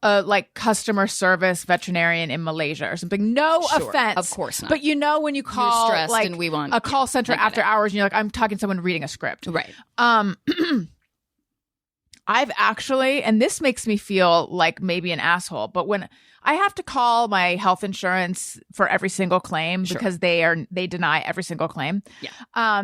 a customer service veterinarian in Malaysia or something? No Sure. offense. Of course not. But when you call stressed like and we want- a call center I get after it. hours and you're like, I'm talking to someone reading a script. Right. I've actually, and this makes me feel like maybe an asshole, but when I have to call my health insurance for every single claim because they deny every single claim. Yeah.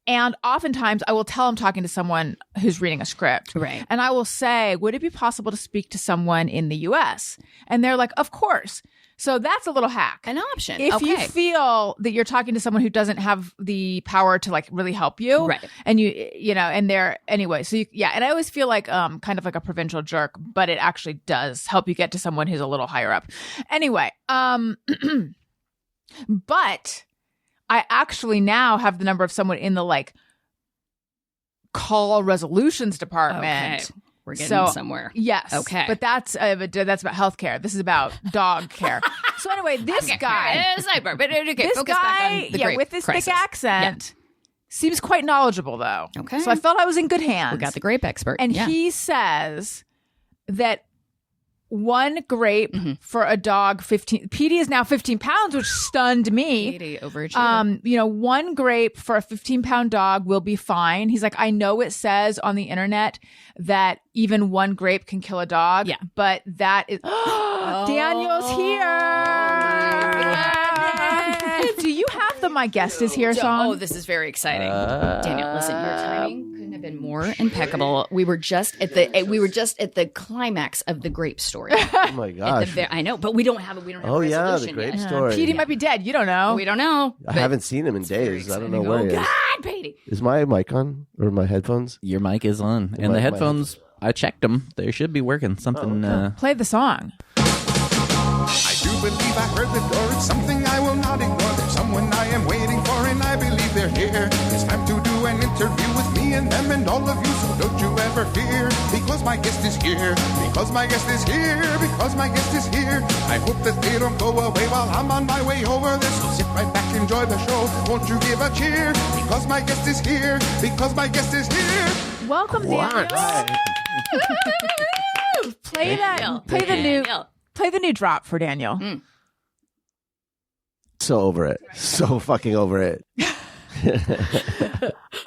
And oftentimes I will tell I'm talking to someone who's reading a script. Right. And I will say, would it be possible to speak to someone in the US? And they're like, of course. So that's a little hack. An option. If you Okay. feel that you're talking to someone who doesn't have the power to like really help you, Right. and and they're anyway, so and I always feel like kind of like a provincial jerk, but it actually does help you get to someone who's a little higher up. Anyway, but I actually now have the number of someone in the like call resolutions department. Okay. We're getting somewhere. Yes. Okay. But that's about healthcare. This is about dog care. So anyway, this guy, Sidebar, but okay, this focus back guy, on the grape with this crisis. thick accent, seems quite knowledgeable though. Okay. So I felt I was in good hands. We got the grape expert. And yeah. he says, that one grape for a dog, 15. Petey is now 15 pounds, which stunned me. Petey overachiever. One grape for a 15-pound dog will be fine. He's like, I know it says on the internet that even one grape can kill a dog. Yeah. But that is Daniel's here. Do you have the "My Guest Is Here" song? Oh, this is very exciting. Daniel, listen, your timing couldn't have been more impeccable. We were just at the climax of the grape story. Oh my gosh. I know, but we don't have a Oh resolution yeah, the grape yet. story. Petey might be dead. You don't know. We don't know. I haven't seen him in days. I don't know where he is. God, Petey. Is my mic on or my headphones? Your mic is on, and the headphones. I checked them. They should be working. Something. Play the song. I do believe I heard the door. It's something I will not ignore. There's someone I am waiting for, and I believe they're here. It's time to do an interview with me and them and all of you, so don't you ever fear. Because my guest is here. Because my guest is here. Because my guest is here. I hope that they don't go away while I'm on my way over there. So sit right back, enjoy the show. Won't you give a cheer? Because my guest is here. Because my guest is here. Welcome, Daniel. Play the new drop for Daniel. So over it. So fucking over it.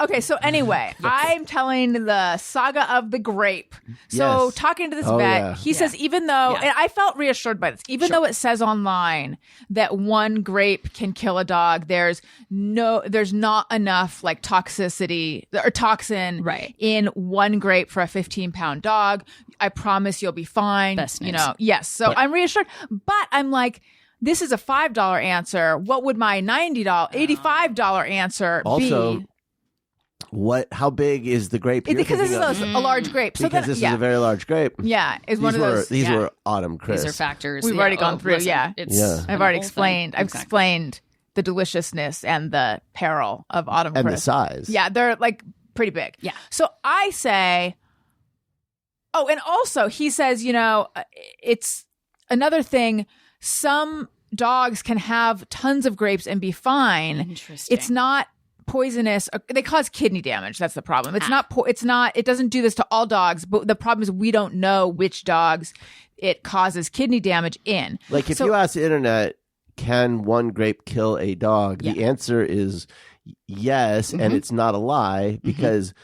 Okay, so anyway, I'm telling the saga of the grape. So Yes. talking to this Oh, vet, yeah. he says even though, and I felt reassured by this, even though it says online that one grape can kill a dog, there's not enough like toxicity or toxin in one grape for a 15-pound dog. I promise you'll be fine. Best news. Yes. So I'm reassured, but I'm like, this is a $5 answer. What would my $85 answer Also, be? how big is the grape? you're Because this thinking is of? a large grape. So Because then, this is a very large grape. is one of those. These were autumn crisp. These are factors. We've already gone through, yeah. Yeah. I've already explained. I've explained the deliciousness and the peril of autumn And the crisp. size. Yeah, they're like pretty big. Yeah. So I say, and also he says, it's another thing. Some dogs can have tons of grapes and be fine. Interesting. It's not poisonous. They cause kidney damage. That's the problem. It's not. It doesn't do this to all dogs. But the problem is we don't know which dogs it causes kidney damage in. Like if you ask the internet, can one grape kill a dog? The answer is yes, and it's not a lie because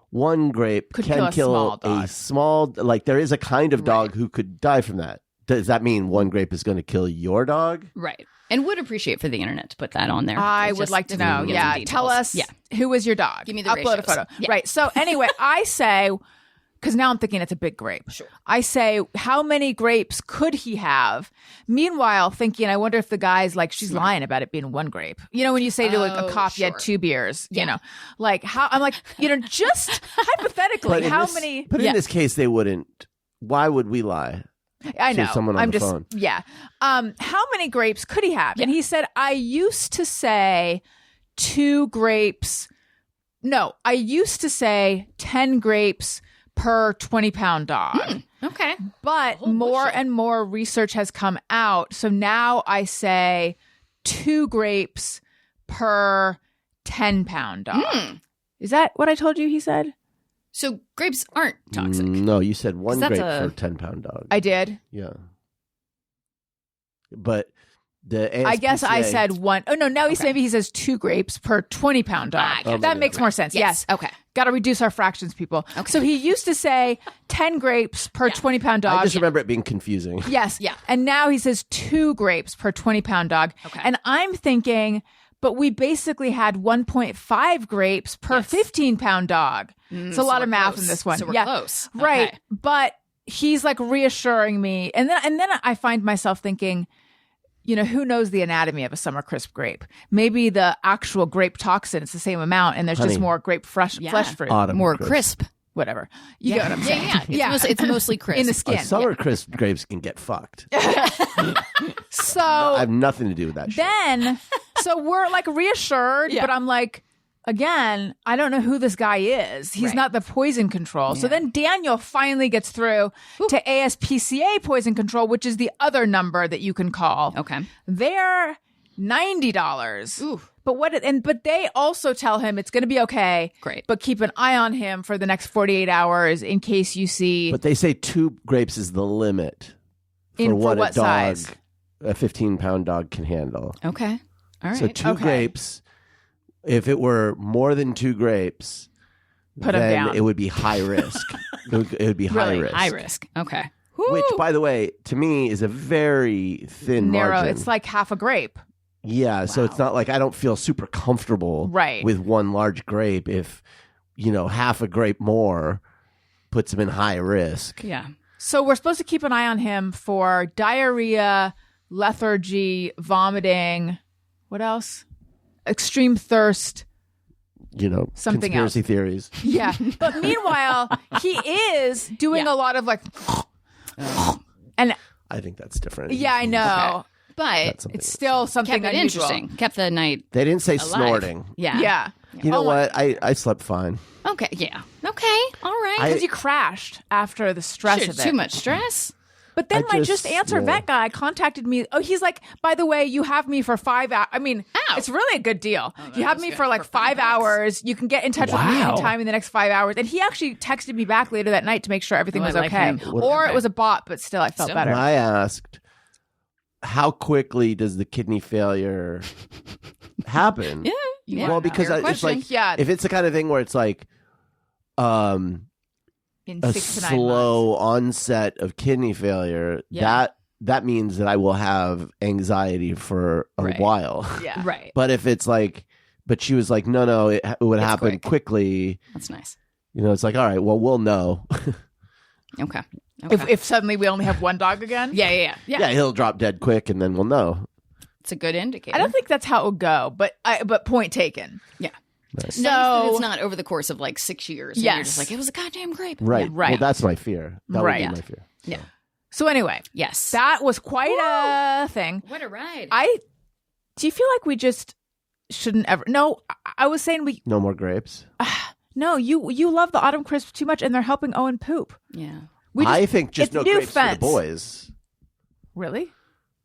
one grape Could can kill a small a small. Like there is a kind of dog who could die from that. Does that mean one grape is going to kill your dog? Right. And would appreciate for the internet to put that on there. I It's would just like to to know. get Yeah. some Tell details. us Yeah. who was your dog. Give me the Upload a ratios. photo. Yeah. Right. So anyway, I say, because now I'm thinking it's a big grape. Sure. I say, how many grapes could he have? Meanwhile, thinking, I wonder if the guy's like, she's lying about it being one grape. When you say to a cop, you had 2 beers, like how, I'm like, just hypothetically, how many? But in this case, they wouldn't. Why would we lie? I to know. someone on I'm the just, phone. yeah. How many grapes could he have? And he said, I used to say 2 grapes. No, I used to say 10 grapes per 20-pound dog. Okay. But more and more research has come out. So now I say 2 grapes per 10-pound dog. Is that what I told you he said? So grapes aren't toxic. No, you said one 'Cause grape that's for a- a 10-pound dog. I did. Yeah. But the ASPCA, I guess I said 1. Oh, no. Now maybe he says 2 grapes per 20-pound dog. gotcha. That makes more sense. Yes. Okay. Got to reduce our fractions, people. Okay. So he used to say 10 grapes per 20-pound dog. I just remember it being confusing. Yes. Yeah. And now he says 2 grapes per 20-pound dog. Okay. And I'm thinking, but we basically had 1.5 grapes per 15-pound dog. It's a lot of math in this one. So we're close. Right. Okay. But he's like reassuring me. And then I find myself thinking, who knows the anatomy of a summer crisp grape? Maybe the actual grape toxin is the same amount and there's just more grape flesh fruit. Autumn More crisp. crisp. Whatever. You get what I'm saying? Yeah. It's mostly crisp. In the skin. Summer crisp grapes can get fucked. So I have nothing to do with that shit. then, so we're like reassured, but I'm like, again, I don't know who this guy is. He's not the poison control. So then Daniel finally gets through to ASPCA poison control, which is the other number that you can call. Okay. Their $90. Ooh. But they also tell him it's going to be okay. Great. But keep an eye on him for the next 48 hours in case you see. But they say 2 grapes is the limit for what a dog, size? a 15-pound dog can handle. Okay. All right. So 2 Okay. grapes, if it were more than 2 grapes, Put 'em then down. it would be high risk. it would be high Really? risk. High risk. Okay. Which, by the way, to me is a very thin Narrow. margin. It's like half a grape. Yeah, so it's not like I don't feel super comfortable Right. with one large grape if, half a grape more puts him in high risk. Yeah. So we're supposed to keep an eye on him for diarrhea, lethargy, vomiting. What else? Extreme thirst. Something conspiracy theories. Yeah. But meanwhile, he is doing Yeah. a lot of and I think that's different. yeah, I know. But That's something It's still something kept it unusual. interesting. Kept the night They didn't say alive. snorting. Yeah. Yeah. You know Oh, what? I slept fine. Okay. Yeah. Okay. All right. Because you crashed after the stress Sure, of it. too much stress. But then I my just- just answer yeah. vet guy contacted me. Oh, he's like, by the way, you have me for 5 hours. I mean, Ow. it's really a good deal. You have is me good. for like For 5 $5. hours. You can get in touch with me Wow. anytime in the next 5 hours. And he actually texted me back later that night to make sure everything Oh, I was like okay. him. Or Okay. it was a bot, but still I felt Still. better. And I asked, how quickly does the kidney failure happen? Yeah. Yeah. Well, because Fair it's question. like, Yeah. if it's the kind of thing where it's like, in a 6 to 9 months. slow onset of kidney failure, Yeah. that means that I will have anxiety for a Right. while. Yeah. Right. But if it's like, but she was like, no, it would It's happen quick. quickly. That's nice. It's like, all right, well, we'll know. Okay. Okay. If suddenly we only have one dog again. yeah. Yeah, he'll drop dead quick, and then we'll know. It's a good indicator. I don't think that's how it would go, but point taken. Yeah. Nice. No. It's not over the course of like 6 years. and Yes. You're just like, it was a goddamn grape. Right. right. Well, that's my fear. That Right. would be my fear. Yeah. So anyway, Yes. that was quite a thing. What a ride. Do you feel like we just shouldn't ever? No, I was saying No more grapes. No, you love the autumn crisp too much, and they're helping Owen poop. yeah. We just, I think just it's no new grapes for fence. the boys. Really?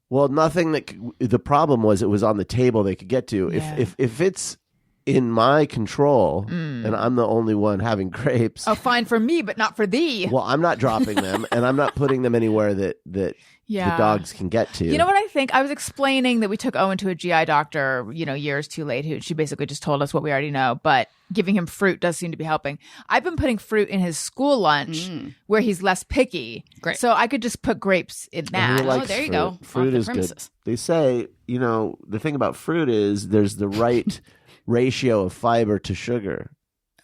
Well, nothing that the problem was it was on the table they could get to. Yeah. If it's in my control and I'm the only one having grapes, Oh, fine for me, but not for thee. well, I'm not dropping them and I'm not putting them anywhere that Yeah. the dogs can get to. You know what I think? I was explaining that we took Owen to a GI doctor, years too late, who she basically just told us what we already know, but giving him fruit does seem to be helping. I've been putting fruit in his school lunch where he's less picky. Great. So I could just put grapes in And that. he likes there you fruit. go. Fruit Off the is premises. good. They say, the thing about fruit is there's the right ratio of fiber to sugar.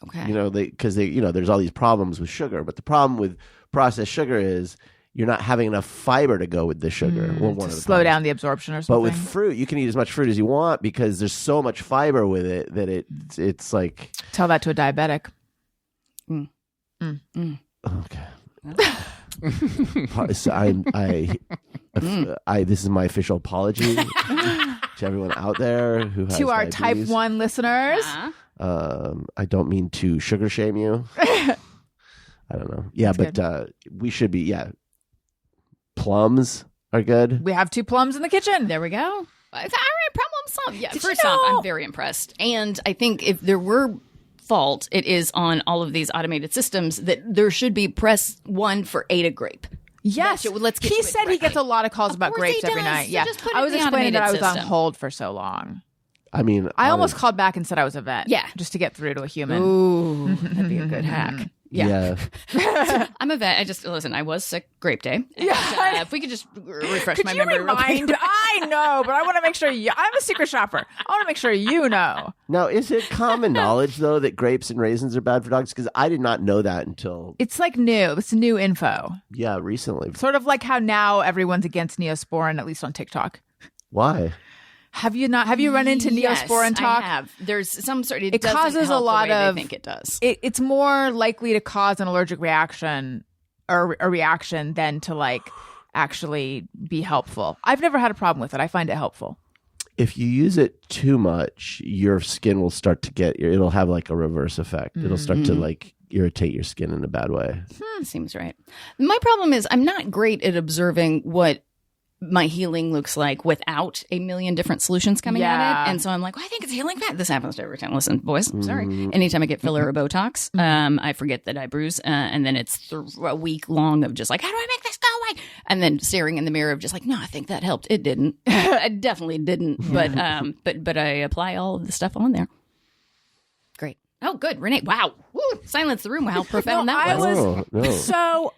Okay. Because there's all these problems with sugar, but the problem with processed sugar is you're not having enough fiber to go with the sugar. Well, one to of the slow problems. down the absorption or But something. with fruit, you can eat as much fruit as you want because there's so much fiber with it that it's like Tell that to a diabetic. okay. So this is my official apology to everyone out there who has To our type diabetes. 1 listeners. I don't mean to sugar shame you. I don't know. Yeah, but we should be. Yeah, plums are good. We have 2 plums in the kitchen. There we go. All right, problem solved. Yeah. Did First you off, know- I'm very impressed. And I think if there were fault, it is on all of these automated systems that there should be press 1 for Ada grape. Yes. Gotcha. Well, let's get he to it said he directly. gets a lot of calls Of about course grapes he every does. night. So Yeah. just put it I in was the explaining that I was automated on system. hold for so long. I mean, I almost called back and said I was a vet. Yeah. Just to get through to a human. Ooh, that'd be a good hack. Yeah. yeah. I'm a vet. I was sick grape day. Yeah. If we could just refresh Could my you memory real quick. remind? I know, but I want to make sure I'm a secret shopper. I want to make sure you know. Now, is it common knowledge though that grapes and raisins are bad for dogs? Because I did not know that until It's like new. It's new info. recently. Sort of like how now everyone's against Neosporin, at least on TikTok. Why? Have you run into Neosporin talk? I have. There's some sort. It doesn't causes a help the lot way of- They think it does. It's more likely to cause an allergic reaction or a reaction than to actually be helpful. I've never had a problem with it. I find it helpful. If you use it too much, your skin will start to it'll have like a reverse effect. It'll start to irritate your skin in a bad way. Seems right. My problem is I'm not great at observing what my healing looks like without a million different solutions coming at Yeah. it. And so I'm like, well, I think it's healing fat. This happens to every time. Listen, boys, I'm sorry. Anytime I get filler or Botox, I forget that I bruise. And then it's a week long of just like, how do I make this go away? And then staring in the mirror of just like, no, I think that helped. It didn't. It definitely didn't. But I apply all of the stuff on there. Great. Oh, good. Renee. Wow. Woo. Silence the room. How profound that was. Oh, no. So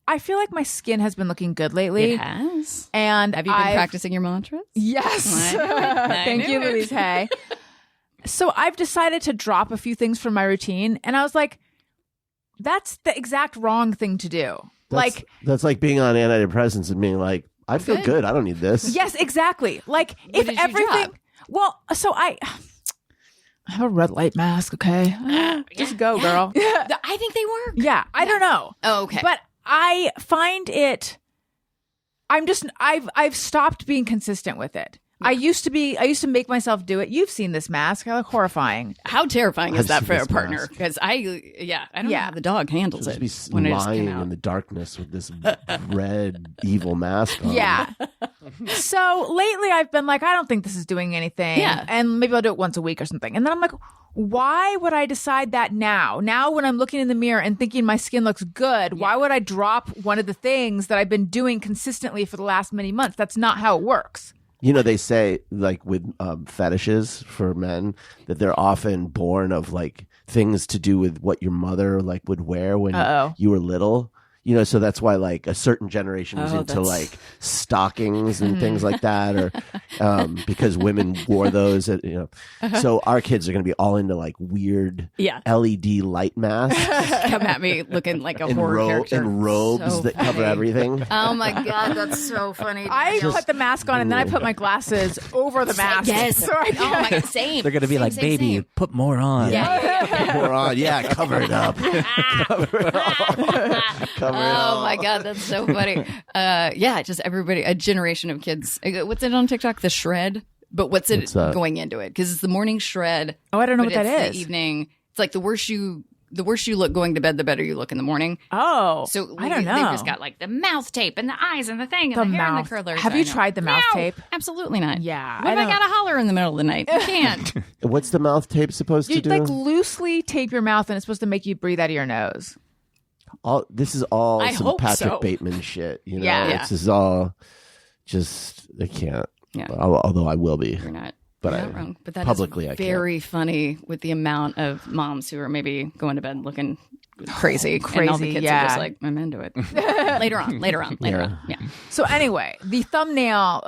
I feel like my skin has been looking good lately. It has. And Have you been practicing your mantras? Yes. I knew it. I Thank knew you, it. Louise Hay. So I've decided to drop a few things from my routine. And I was like, that's the exact wrong thing to do. That's like being on antidepressants and being like, I feel good. I don't need this. Yes, exactly. Like if did you everything. drop? Well, so I have a red light mask. Okay, just go, girl. I think they work. Yeah, I don't know. Oh, okay. But I find it. I've stopped being consistent with it. I used to make myself do it. You've seen this mask. I look horrifying. How terrifying is I've that seen for a this partner? mask. Because I don't know Yeah. how the dog handles Just it be when it just lying came out. in the darkness with this red evil mask on. Yeah. So lately I've been like, I don't think this is doing anything. Yeah. And maybe I'll do it once a week or something. And then I'm like, why would I decide that now? Now when I'm looking in the mirror and thinking my skin looks good, why would I drop one of the things that I've been doing consistently for the last many months? That's not how it works. You know, they say like with fetishes for men that they're often born of like things to do with what your mother like would wear when you were little. You know, so that's why like a certain generation was into like stockings and things like that, or because women wore those. So our kids are going to be all into like weird LED light masks Come at me looking like a and, horror character. and robes So that cover funny. everything. Oh my god, that's so funny. I put the mask on and then I put my glasses over the mask. Yes. So I Oh my god, same. They're going to be Same, like, same, baby, same. put more on. Yeah. More on, yeah, cover it up. Cover it Oh up. my god, that's so funny. Yeah, just everybody, a generation of kids. What's it on TikTok? The shred. But what's it What's that? going into it? Because it's the morning shred. Oh, I don't know but what that it's is. The evening. It's like the worse you look going to bed, the better you look in the morning. Oh, So I don't know. They've just got like the mouth tape and the eyes and the thing and The the hair and mouth. the curlers. Have I you know. tried the mouth No, tape? Absolutely not. Yeah, What if I don't- got to holler in the middle of the night? I can't. What's the mouth tape supposed to You do? like loosely tape your mouth and it's supposed to make you breathe out of your nose. This is all I some hope Patrick so. Bateman shit. You know, Yeah. this is all just I can't. Yeah. Although I will be. You're not. But You're I- not wrong. But that publicly, is I can't. very funny with the amount of moms who are maybe going to bed looking crazy, and all the Crazy, kids yeah. are just like, I'm into it. later on. Yeah. So anyway, the thumbnail.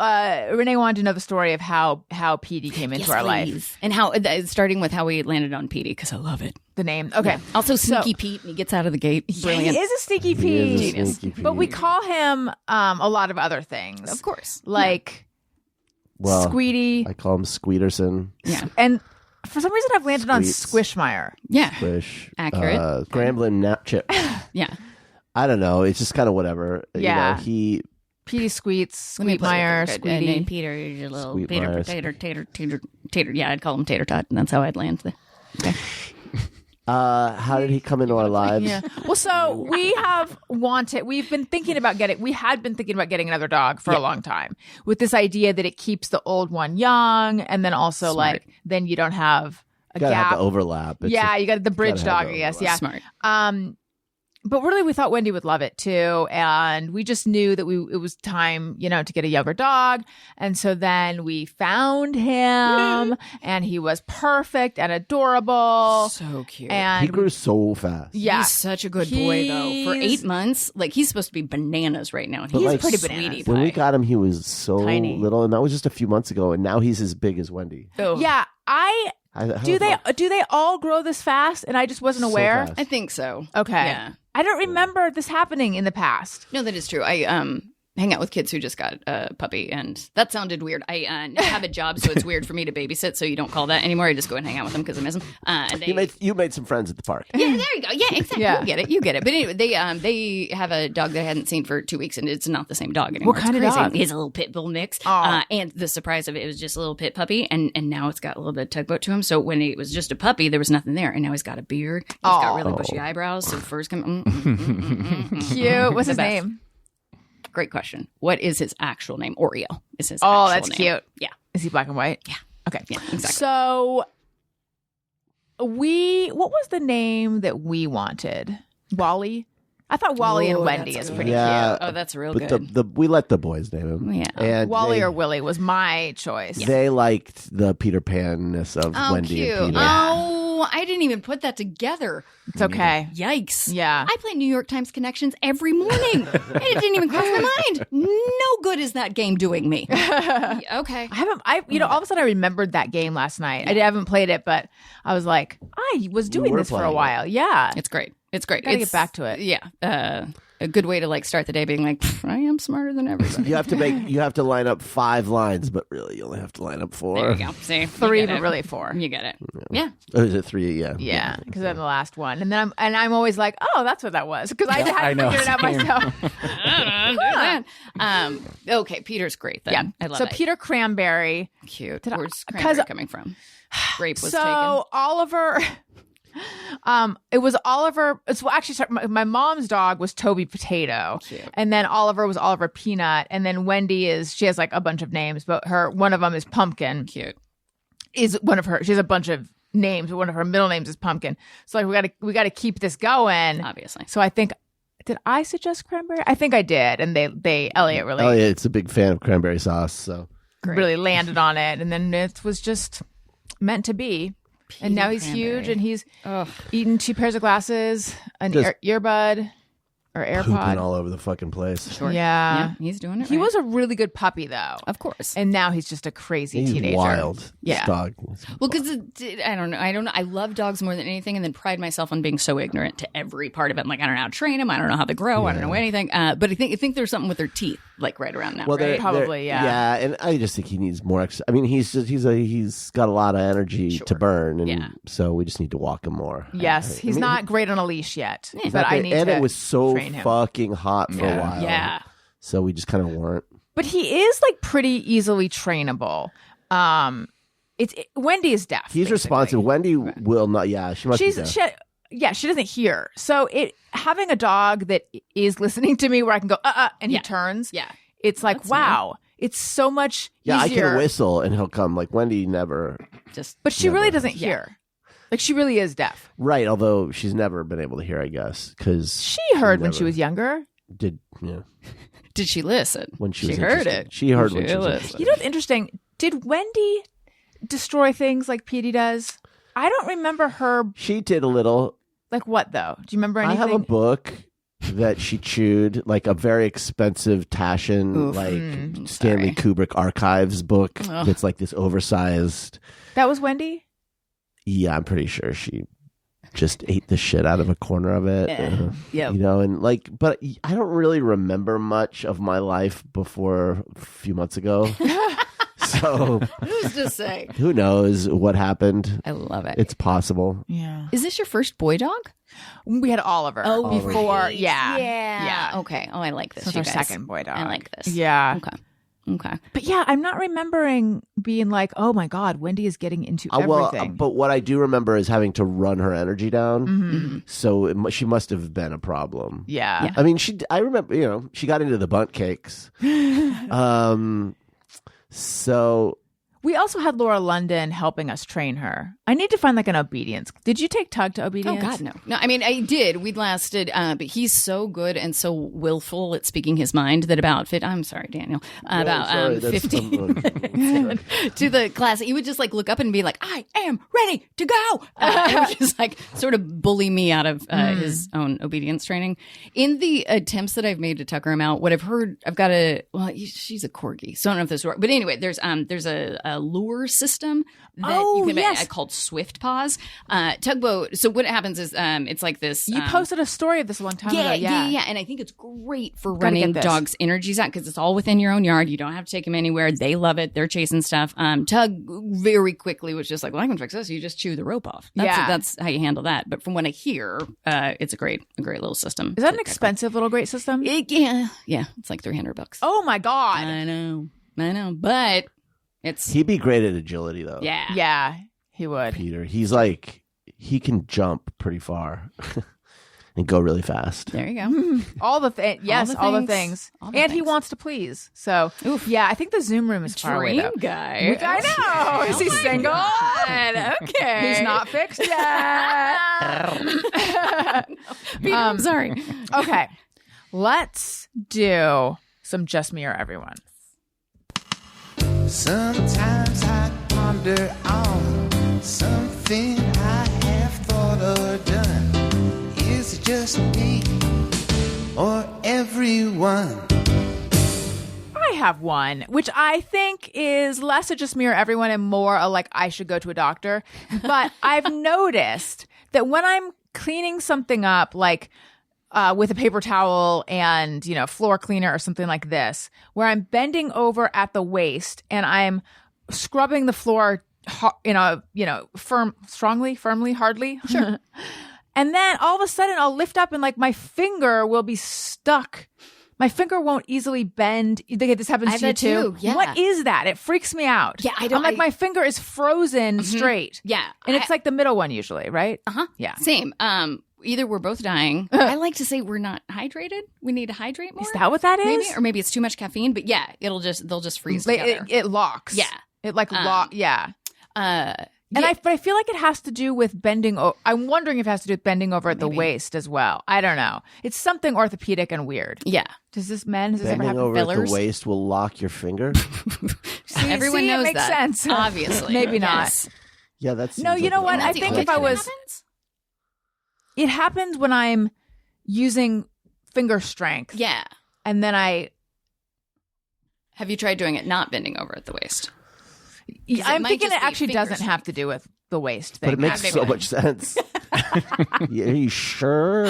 Renee wanted to know the story of how Petey came into our life. And how starting with how we landed on Petey because I love it. The name. Okay. Also, Sneaky Pete, and he gets out of the gate. Brilliant. He is a sneaky He is a Pete. sneaky Pete. But we call him a lot of other things. Of course. Like Well, Squeedy. I call him Squeederson. Yeah. And for some reason I've landed on Squeets. Squishmeyer. Yeah. Fish. Accurate. Gremlin Nap Chip. Yeah. I don't know. It's just kind of whatever. Yeah. You know, he Petey Squeets, Let me play Squeetmeyer, with it. And then Squeedy. Peter, you're a little Sweet Peter, Myers. tater. Yeah, I'd call him Tater Tot, and that's how I'd land. Okay. how did he come into our lives? Yeah. Well, so we've been thinking about we had been thinking about getting another dog for a long time with this idea that it keeps the old one young and then also Smart. then you don't have a Gotta gap. have the overlap. It's Yeah, you got the bridge gotta have dog, the I guess. overlap. Yeah. Smart. But really, we thought Wendy would love it too, and we just knew that it was time, to get a younger dog. And so then we found him, and he was perfect and adorable. So cute. And He grew so fast. yeah, He's such a good boy, though. For He's- 8 months, like he's supposed to be bananas right now. And But, he's like, pretty sweetie bananas. When we got him, he was so Tiny. little, and that was just a few months ago. And now he's as big as Wendy. yeah. Do they all grow this fast? And I just wasn't So aware. fast. I think so. Okay, Yeah. I don't remember this happening in the past. No, that is true. I hang out with kids who just got a puppy, and that sounded weird. I have a job, so it's weird for me to babysit. So you don't call that anymore. I just go and hang out with them because I miss them. And they, You made some friends at the park. yeah, there you go. Yeah, exactly. Yeah. You get it. But anyway, they have a dog that I hadn't seen for 2 weeks, and it's not the same dog anymore. What kind It's of crazy. dog? He's a little pit bull mix. Aw. And the surprise of it was just a little pit puppy, and now it's got a little bit of tugboat to him. So when it was just a puppy, there was nothing there, and now he's got a beard. He's got really bushy eyebrows, so fur's coming. Cute. What's his The best. name? great question. What is his actual name? Oreo is his Oh, actual that's name. cute. Yeah. Is he black and white? Yeah. Okay. Yeah, exactly. So what was the name that we wanted? Wally? I thought Wally and Wendy is pretty Yeah. cute. Oh, that's real But good. we let the boys name him. Yeah. And Wally or Willie was my choice. they liked the Peter Pan-ness of Oh, Wendy cute. and Peter. Oh, I didn't even put that together. It's okay. Yikes. Yeah. I play New York Times Connections every morning. And it didn't even cross my mind. No good is that game doing me. Okay. All of a sudden I remembered that game last night. I haven't played it, but I was like, I was doing were this for a playing it. while. Yeah. It's great. It's great. Gotta It's- get back to it. Yeah. A good way to like start the day being like, I am smarter than everybody. You have to line up 5 lines, but really you only have to line up 4. There you go. See, 3, you get but it. really 4. You get it. Yeah. Oh, is it 3? Yeah. Yeah, because I'm the last one, and then I'm always like, oh, that's what that was, because I I hadn't know, figured it out same. myself. I don't know. Okay, Peter's great then. Yeah, I love so it. Peter Cranberry. Cute. Did I- Where's 'cause- Cranberry coming from? Grape was So Oliver. It was Oliver. It's well, actually my mom's dog was Toby Potato, Cute. and then Oliver was Oliver Peanut, and then Wendy she has like a bunch of names, but one of them is Pumpkin. taken. Cute. Is one of her. She has a bunch of names, but one of her middle names is Pumpkin. So like we got to keep this going. Obviously. So I think, did I suggest Cranberry? I think I did, and Elliot really Oh yeah, it's a big fan of cranberry sauce. So really landed on it, and then it was just meant to be. And now he's huge, and he's eating 2 pairs of glasses, an Just earbud or pooping AirPod. all over the fucking place. Sure. Yeah. He's doing it. He right. was a really good puppy, though, Of course. and now he's just a crazy He's teenager. wild. Yeah. This dog. Well, because I don't know. I love dogs more than anything, and then pride myself on being so ignorant to every part of it. I'm like, I don't know how to train them. I don't know how they grow. I don't know anything. But I think there's something with their teeth, like right around now. Well, right? Probably, yeah. Yeah, and I just think he needs more. I mean, he's got a lot of energy to burn, and Yeah. so we just need to walk him more. Yes, he's not great on a leash yet, He's but not I good, need and to it was so train him. fucking hot for a while. Yeah. So we just kind of weren't. But he is like pretty easily trainable. Wendy is deaf. He's basically. responsive. Wendy will not. Yeah, she must be deaf. She doesn't hear. So having a dog that is listening to me where I can go and he turns. Yeah. It's like wow. It's so much Yeah, easier. I can whistle and he'll come. Like Wendy never. Just But she really doesn't hear. Like she really is deaf. Right, although she's never been able to hear, I guess, because She heard when she was younger. did did she listen? when she was heard interested. it. She heard when she was listened. interested. You know what's interesting? Did Wendy destroy things like Petey does? I don't remember her. She did a little. Like what though? Do you remember I anything? have a book that she chewed, like a very expensive Taschen, like Stanley Kubrick archives book. It's like this oversized. That was Wendy? Yeah, I'm pretty sure she just ate the shit out of a corner of it. Yep. You know, and like, but I don't really remember much of my life before a few months ago. So Who's to say? who knows what happened? I love it. It's possible. Yeah. Is this your first boy dog? We had Oliver before. Yeah. Yeah. Okay. Oh, I like this. So it's you our guys. second boy dog. I like this. Yeah. Okay. But yeah, I'm not remembering being like, oh my God, Wendy is getting into everything. But what I do remember is having to run her energy down. So she must have been a problem. yeah. I mean, I remember, she got into the bunt cakes. So We also had Laura London helping us train her. I need to find like an obedience. Did you take Tug to Oh obedience? God, no. No, I mean I did. We lasted, but he's so good and so willful at speaking his mind that I'm sorry, Daniel. About 15 minutes to the class, he would just like look up and be like, "I am ready to go," and would just like sort of bully me out of his own obedience training. In the attempts that I've made to tucker him out, what I've heard, she's a corgi, so I don't know if this works. But anyway, there's a lure system that you can yes. called Swift Paws. Tugboat. So what happens is it's like this. You posted a story of this a long time ago. Yeah. And I think it's great for Gotta running get this. dogs' energies out because it's all within your own yard. You don't have to take them anywhere. They love it. They're chasing stuff. Tug very quickly was just like, well, I can fix this. You just chew the rope off. That's how you handle that. But from what I hear, it's a great little system. Is that an expensive little great system? Yeah. It's like $300. Oh my God. I know, but it's he'd be great at agility, though. Yeah, he would. Peter. He's like, he can jump pretty far. and go really fast. There you go. All the yes, all the things. All the And he things. wants to please. So yeah, I think the Zoom room is far away Dream though. guy. Which I know. Is he single? Okay. He's not fixed yet. Peter, I'm sorry. Okay. Let's do some Just Me or Everyone. Sometimes I ponder on something I have thought or done. Is it just me or everyone? I have one, which I think is less a Just Me or Everyone and more a like I should go to a doctor. But I've noticed that when I'm cleaning something up, like with a paper towel and, floor cleaner or something like this, where I'm bending over at the waist and I'm scrubbing the floor firmly, hardly. Sure. And then all of a sudden I'll lift up and like my finger will be stuck. My finger won't easily bend. This happens I to you bet too, yeah. What is that? It freaks me out. Yeah, I'm like, my finger is frozen straight. Yeah. And it's like the middle one usually, right? Uh-huh. Yeah. Same. Either we're both dying. I like to say we're not hydrated. We need to hydrate more. Is that what that is? Maybe, or maybe it's too much caffeine. But yeah, they'll just freeze Like, together. it locks. Yeah. It like yeah. And But I feel like it has to do with bending. I'm wondering if it has to do with bending over at the waist as well. I don't know. It's something orthopedic and weird. yeah. Has this ever Bending happened? over at fillers? the waist will lock your finger. Everyone knows it makes that. sense. Obviously, Maybe not. Yes. Yeah, that's No, you know what? I think if I was, it happens when I'm using finger strength. Yeah. And then Have you tried doing it not bending over at the waist? I'm might thinking just it be actually finger doesn't have to do with the waist thing. But it makes maybe so not. much sense. Yeah, are you sure?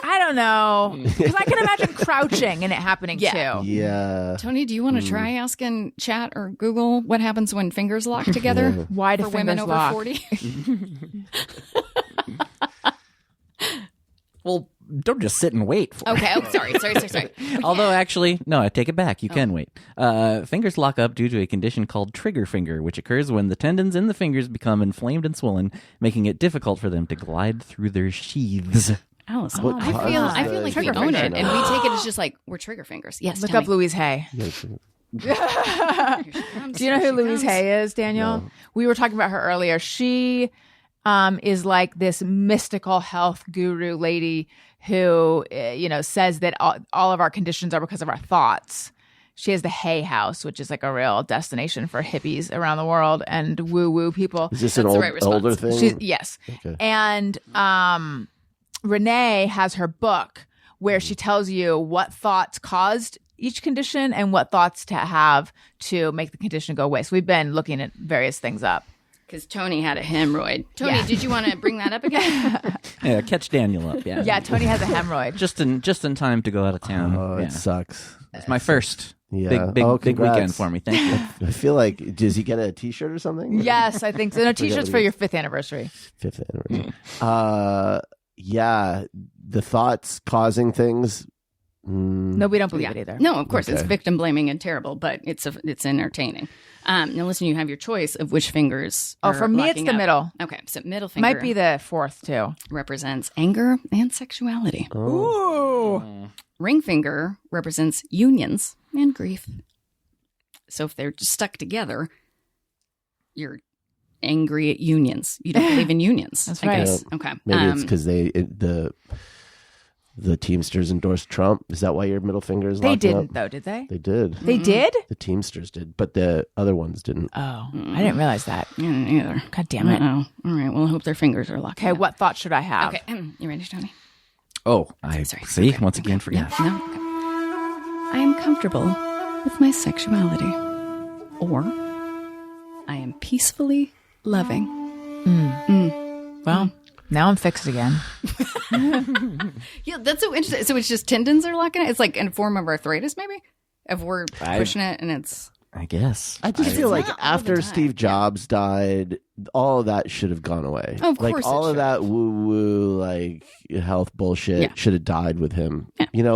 I don't know. Because I can imagine crouching and it happening Yeah. too. Yeah. Tony, do you want to try asking chat or Google what happens when fingers lock together Why do for fingers women over lock? 40? Well, don't just sit and wait for Okay. Oh, sorry. Although, actually, no, I take it back. You can wait. Fingers lock up due to a condition called trigger finger, which occurs when the tendons in the fingers become inflamed and swollen, making it difficult for them to glide through their sheaths. Allison, What I causes feel the like we trigger own finger? it, and we take it as just like we're trigger fingers. Yes. Look tell up me. Louise Hay. Here she Do you know who comes. Louise Hay is, Daniel? No. We were talking about her earlier. She is like this mystical health guru lady who, says that all of our conditions are because of our thoughts. She has the Hay House, which is like a real destination for hippies around the world and woo-woo people. Is this That's an the right response. older thing? Yes. Okay. And Renee has her book where she tells you what thoughts caused each condition and what thoughts to have to make the condition go away. So we've been looking at various things up. Because Tony had a hemorrhoid. Tony, Yeah. did you want to bring that up again? Yeah, catch Daniel up. Yeah, Yeah, Tony has a hemorrhoid. just in time to go out of town. Oh, yeah. it sucks. It's my first Yeah. big Oh, big congrats. weekend for me. Thank you. I feel like, does he get a T-shirt or something? Yes, I think so. No, t-shirts for your 5th anniversary. 5th anniversary. Yeah, the thoughts causing things. No, we don't believe it either. No, of course, it's Okay. victim blaming and terrible, but it's entertaining. Now, listen, you have your choice of which fingers. Oh, are for me, it's locking the up. middle. Okay, so middle finger Might be the 4th too. represents anger and sexuality. Ooh. Ring finger represents unions and grief. So if they're just stuck together, you're angry at unions. You don't believe in unions. That's I right. guess. Okay. Maybe it's because the Teamsters endorsed Trump. Is that why your middle finger is They locking didn't, up? though, did they? They did. They did? The Teamsters did, but the other ones didn't. Oh, I didn't realize that. Yeah, neither. God damn it. Oh, all right. Well, I hope their fingers are locked. Okay, what thought should I have? Okay. You ready, Tony? Oh, I Sorry. see. Once again, forgot. No. Okay. I am comfortable with my sexuality, or I am peacefully loving. Well, now I'm fixed again. Yeah, that's so interesting. So it's just tendons are locking it. It's like in a form of arthritis, maybe. If we're pushing it, and it's I guess. I just feel like not all the after time. Steve Jobs died, all of that should have gone away. Of like course it all of should. that woo-woo, like health bullshit Yeah. should have died with him.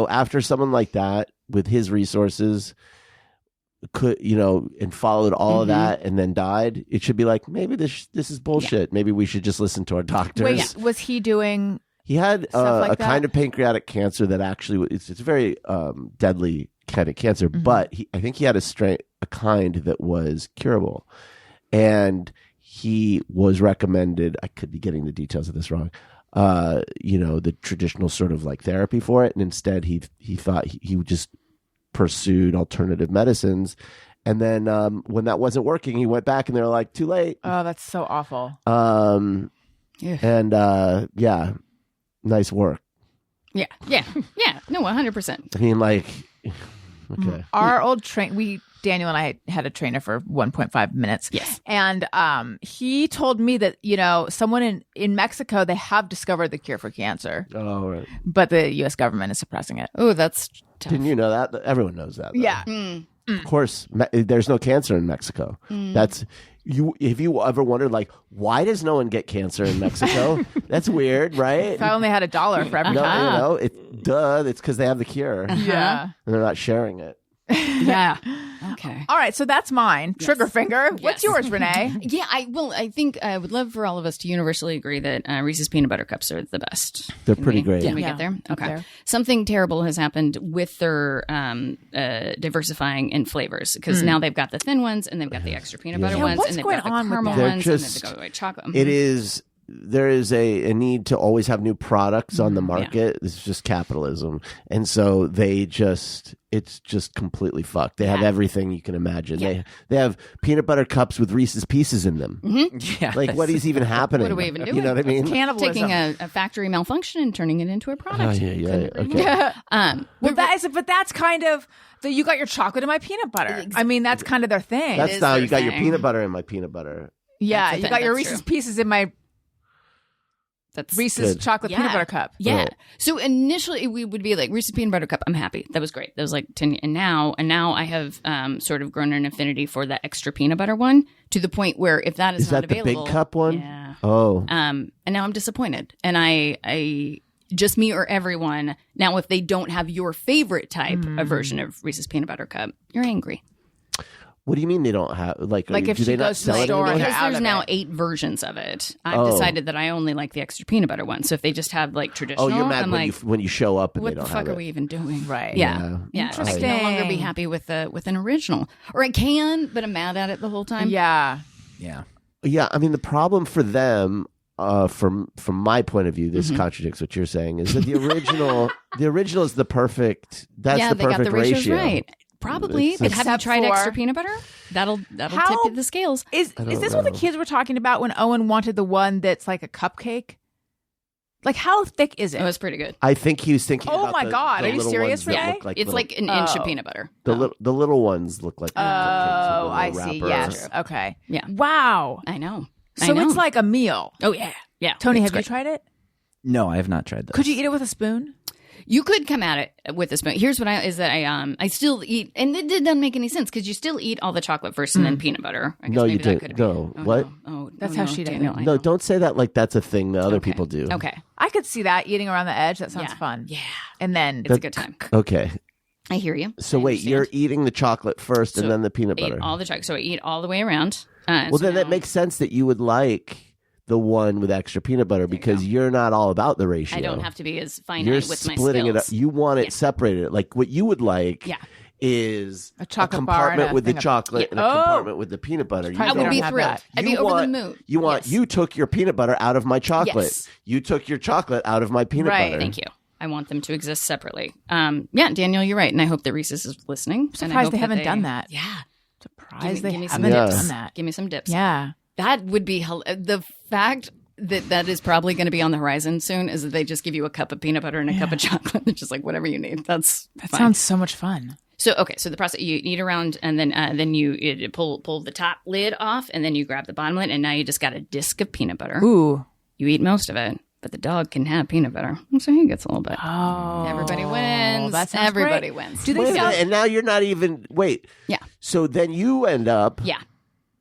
After someone like that with his resources could, and followed all of that and then died, it should be like, maybe this is bullshit. Maybe we should just listen to our doctors. Wait, was he doing He had Stuff like a that? kind of pancreatic cancer that actually it's a very deadly kind of cancer, but I think he had a kind that was curable, and he was recommended. I could be getting the details of this wrong. The traditional sort of like therapy for it, and instead he thought he just pursued alternative medicines, and then when that wasn't working, he went back, and they were like, "Too late." Oh, that's so awful. And nice work. Yeah. No, 100%. I mean, like, okay. Our old Daniel and I had a trainer for 1.5 minutes. Yes. And he told me that, someone in Mexico, they have discovered the cure for cancer, Oh, right. but the U.S. government is suppressing it. Oh, that's tough. Didn't you know that? Everyone knows that. Though. Yeah. Of course, there's no cancer in Mexico. That's you. If you ever wondered, like, why does no one get cancer in Mexico? That's weird, right? If I only had $1 for every No, time. it's because they have the cure and Yeah. they're not sharing it. Yeah. Okay. All right. So that's mine. Trigger finger. What's Yes. yours, Renee? Yeah, I think I would love for all of us to universally agree that Reese's peanut butter cups are the best. They're pretty great. Can we Yeah. get there? Up Okay. there. Something terrible has happened with their diversifying in flavors because now they've got the thin ones and they've got the extra peanut butter Yeah, ones what's and they've going got the on with caramel that? They're ones and just- they've got the white chocolate. It is. There is a need to always have new products on the market. This is just capitalism, and so it's just completely fucked. They have everything you can imagine. They have peanut butter cups with Reese's Pieces in them. Yeah, Like, what is even happening? What are we even You doing? know what I mean? Cannibalism. Taking a factory malfunction and turning it into a Oh, product. yeah. Okay. Well, that's kind of you got your chocolate in my peanut butter. I mean, that's kind of their thing. That's is how their you got your thing. peanut butter in my peanut butter. yeah, That's you the got thing, your that's Reese's true. Pieces in my That's Reese's Good. chocolate peanut butter cup. Yeah. Right. So initially we would be like Reese's peanut butter cup. I'm happy. That was great. That was like 10. And now I have sort of grown an affinity for that extra peanut butter one to the point where if that Is not that the available, big cup one? Yeah. Oh, And now I'm disappointed. And I just me or everyone. Now, if they don't have your favorite type of version of Reese's peanut butter cup, you're angry. what do you mean they don't have like? Like if do she they not goes to the sell it store and anymore? they're Because out there's of now it. 8 versions of it. I've Oh. decided that I only like the extra peanut butter one. So if they just have like traditional, Oh, you're mad I'm when like, when you show up and what they the don't fuck have are it. we even doing? Right. Yeah. Yeah. I can no longer be Interesting. happy with an original. Or I can, but I'm mad at it the whole time. Yeah. yeah. Yeah, I mean the problem for them, from my point of view, this contradicts what you're saying. Is that the original? The original is the perfect. That's yeah, the they got perfect the ratios ratio. right. Probably. It's But like- have you Except tried for- extra peanut butter? That'll How- tip you the scales. Is don't this what the know. kids were talking about when Owen wanted the one that's like a cupcake? Like how thick is it? It was pretty good. I think he was thinking. Oh about my the- God, the are you little serious, ones that Renee? look like It's little- like an inch of Oh. peanut butter. the little ones look like. Oh, cupcakes I with a see. little Yes. wrapper. Okay. Yeah. Wow. I know. So it's like a meal. oh yeah, yeah. Tony, It's have great. you tried it? No, I have not tried this. Could you eat it with a spoon? You could come at it with a spoon. Here's what I still eat, and it doesn't make any sense because you still eat all the chocolate first and then peanut butter. I guess No, maybe you that didn't. could have No. been- What? Oh, That's oh, how no, she did Daniel, it. I No, know. don't say that like that's a thing that other Okay. people do. Okay, I could see that eating around the edge. That sounds Yeah. fun. yeah, And then it's a good time. Okay. I hear you. So I wait, understand. you're eating the chocolate first and So then the peanut I eat butter. all the chocolate, so I eat all the way around. Well, then that makes sense that you would like the one with extra peanut butter because you're not all about the ratio. I don't have to be as finite You're with my splitting it up. skills. You want it Yeah. separated. Like what you would like Yeah. is A chocolate bar and compartment a with the thing of- chocolate and a Oh. compartment with the peanut butter. You Probably I would don't be have thrilled. that. I'd be You over want- the moon. You want Yes. you took your peanut butter out of my chocolate. Yes. You took your chocolate out of my peanut Right. butter. Thank you. I want them to exist separately. Yeah, Daniel, you're right, and I hope that Reese's is listening. I'm surprised they haven't done that. Yeah, Surprised they give me some haven't dips. done that. give me some dips. Yeah. That would be the fact that is probably going to be on the horizon soon. Is that they just give you a cup of peanut butter and a cup of chocolate? They're just like whatever you need. That That fine. sounds so much fun. So okay, so the process you eat around and then you pull the top lid off and then you grab the bottom lid and now you just got a disc of peanut butter. Ooh. You eat most of it, but the dog can have peanut butter, so he gets a little bit. Oh. Everybody wins. That sounds Everybody great. wins. Do they Wait a sell? minute, and now you're not even Yeah, So then you end up yeah,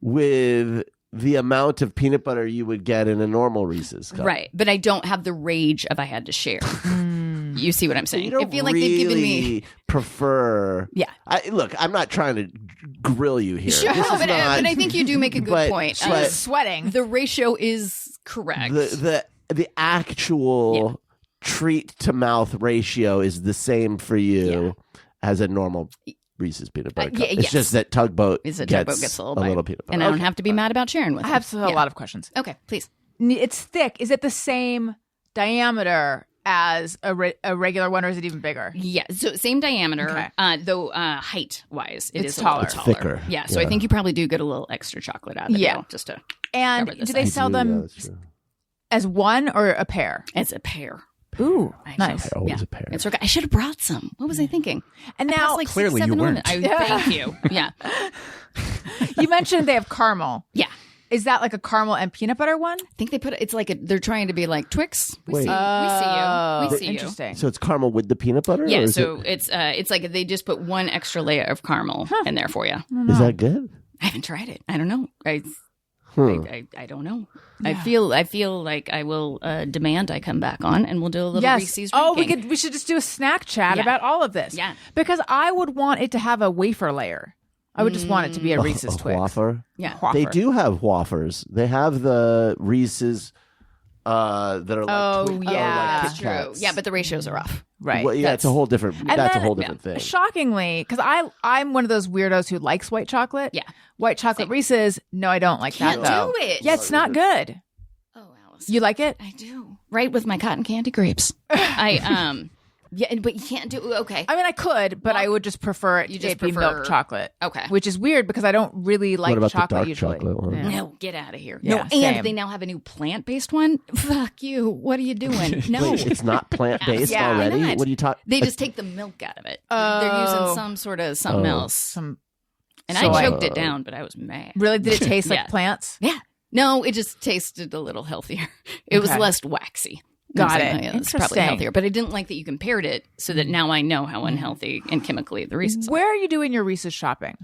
with the amount of peanut butter you would get in a normal Reese's cup. right. But I don't have the rage of I had to share. You see what I'm So saying? you don't I feel like really they've given me. prefer. Yeah. Look, I'm not trying to grill you here. Sure, This is but not I think you do make a good but- point. but- Sweating. The ratio is correct. the actual treat to mouth ratio is the same for you as a normal Reese's peanut butter cup. It's yes. just that Tugboat Is a gets Tugboat gets a a little, little bite. peanut butter. And I don't have to be mad about sharing with I you. have a lot of questions. Okay, please. It's thick. Is it the same diameter as a regular one, or is it even bigger? Yeah, so same diameter, Okay. though height-wise, It's is taller. a It's little taller. thicker. Yeah, so I think you probably do get a little extra chocolate out of the deal, just to And cover the do they size. sell Yeah, them that's true. as one or a pair? As a pair. Ooh, Actually. nice. Always a pair. It's I should have brought some. What was I thinking? And I now passed like Clearly 6, 7 you on weren't. it. Thank you. Yeah. you mentioned they have caramel. Yeah. Is that like a caramel and peanut butter one? I think they put it's like they're trying to be like Twix. We Wait. see you. We see you. Interesting. So it's caramel with the peanut butter? or Yeah, is so it's like they just put one extra layer of caramel in there for you. is that good? I haven't tried it. I don't know. I don't know. Yeah. I feel like I will demand I come back on and we'll do a little Yes. Reese's Oh, ranking. we should just do a snack chat Yeah. about all of this. Yeah. Because I would want it to have a wafer layer. I would just want it to be a Reese's a Twix. wafer? Yeah. Wafer. They do have wafers. They have the Reese's that are like Oh, Twix- yeah. like That's Kit true. Kats. Yeah, but the ratios are off. Right. Well, yeah, it's a whole different. And That's a then- whole different thing. Shockingly, because I'm one of those weirdos who likes white chocolate. Yeah. White chocolate Reese's. No, I don't like Can't that though. do it. Yeah, it's not good. Oh, Alice. You like it? I do. Right with my cotton candy grapes. Yeah, but you can't do okay. I mean, I could, but I would just prefer it. You just it be prefer- milk chocolate. Okay. Which is weird because I don't really like what about chocolate the dark usually. chocolate one? Yeah. No, get out of here. Yeah, no, and same. they now have a new plant-based one. Fuck you. What are you doing? No. Wait, it's not plant based Yeah, why already. not? What are you talking? They just take the milk out of it. They're Oh. using some sort of something else. Some And soy. I choked it down, but I was mad. really did it taste like Yeah. plants? Yeah. No, it just tasted a little healthier. It was Okay. less waxy. Got I was it. like, oh, yeah, it's probably Interesting. healthier. But I didn't like that you compared it so that now I know how unhealthy and chemically the Reese's are. Where are you doing your Reese's shopping?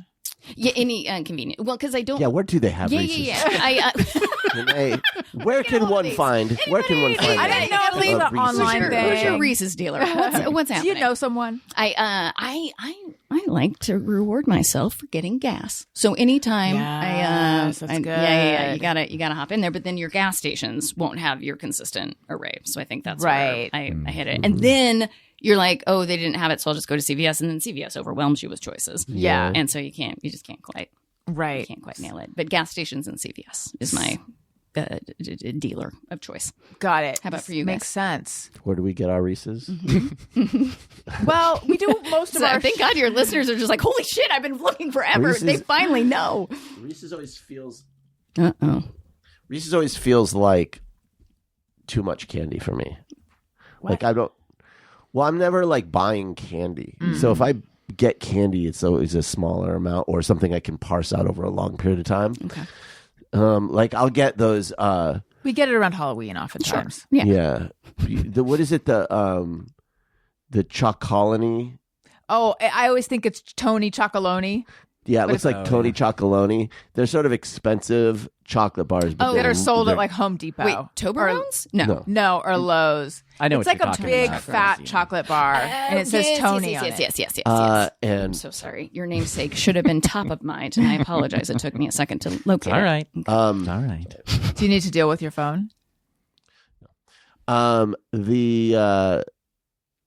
Yeah, any convenient. Well, because I don't. Yeah, where do they have yeah, Reese's? yeah. I, Renee, where can all one these. find? Where can one find? I didn't know a if it was an Reese's? online who's thing. your Reese's dealer? What's Do happening? you know someone? I like to reward myself for getting gas. So anytime Yes, that's yeah, good. you gotta hop in there. But then your gas stations won't have your consistent array. So I think that's Right. where I hit it. And then you're like, oh, they didn't have it, so I'll just go to CVS. And then CVS overwhelms you with choices. Yeah. And so you just can't quite Right. nail it. But gas stations and CVS is my dealer of choice. Got it. How about for you Makes guys? sense. Where do we get our Reese's? Well, we do most of So our. thank God your listeners are just like, holy shit, I've been looking forever. Reese's- They finally know. Reese's always feels. Uh-oh. Reese's always feels like too much candy for me. Like I don't. Well, I'm never like buying candy. So if I get candy, it's always a smaller amount or something I can parse out over a long period of time. Okay. Like I'll get those. We get it around Halloween oftentimes. Yeah. Yeah. What is it? The Chocolony. Oh, I always think it's Tony Chocolonely Yeah, it But looks like Tony Chocolony. They're sort of expensive chocolate bars. But Oh, that they're- are sold they're- at like Home Depot. Wait, Toblerones? No. No, or Lowe's. I know it's what like you're a talking big about. fat chocolate bar, and it says Tony on it. yes. I'm and so sorry. Your namesake should have been top of mind, and I apologize. It took me a second to locate All it. right. All right. Do you need to deal with your phone?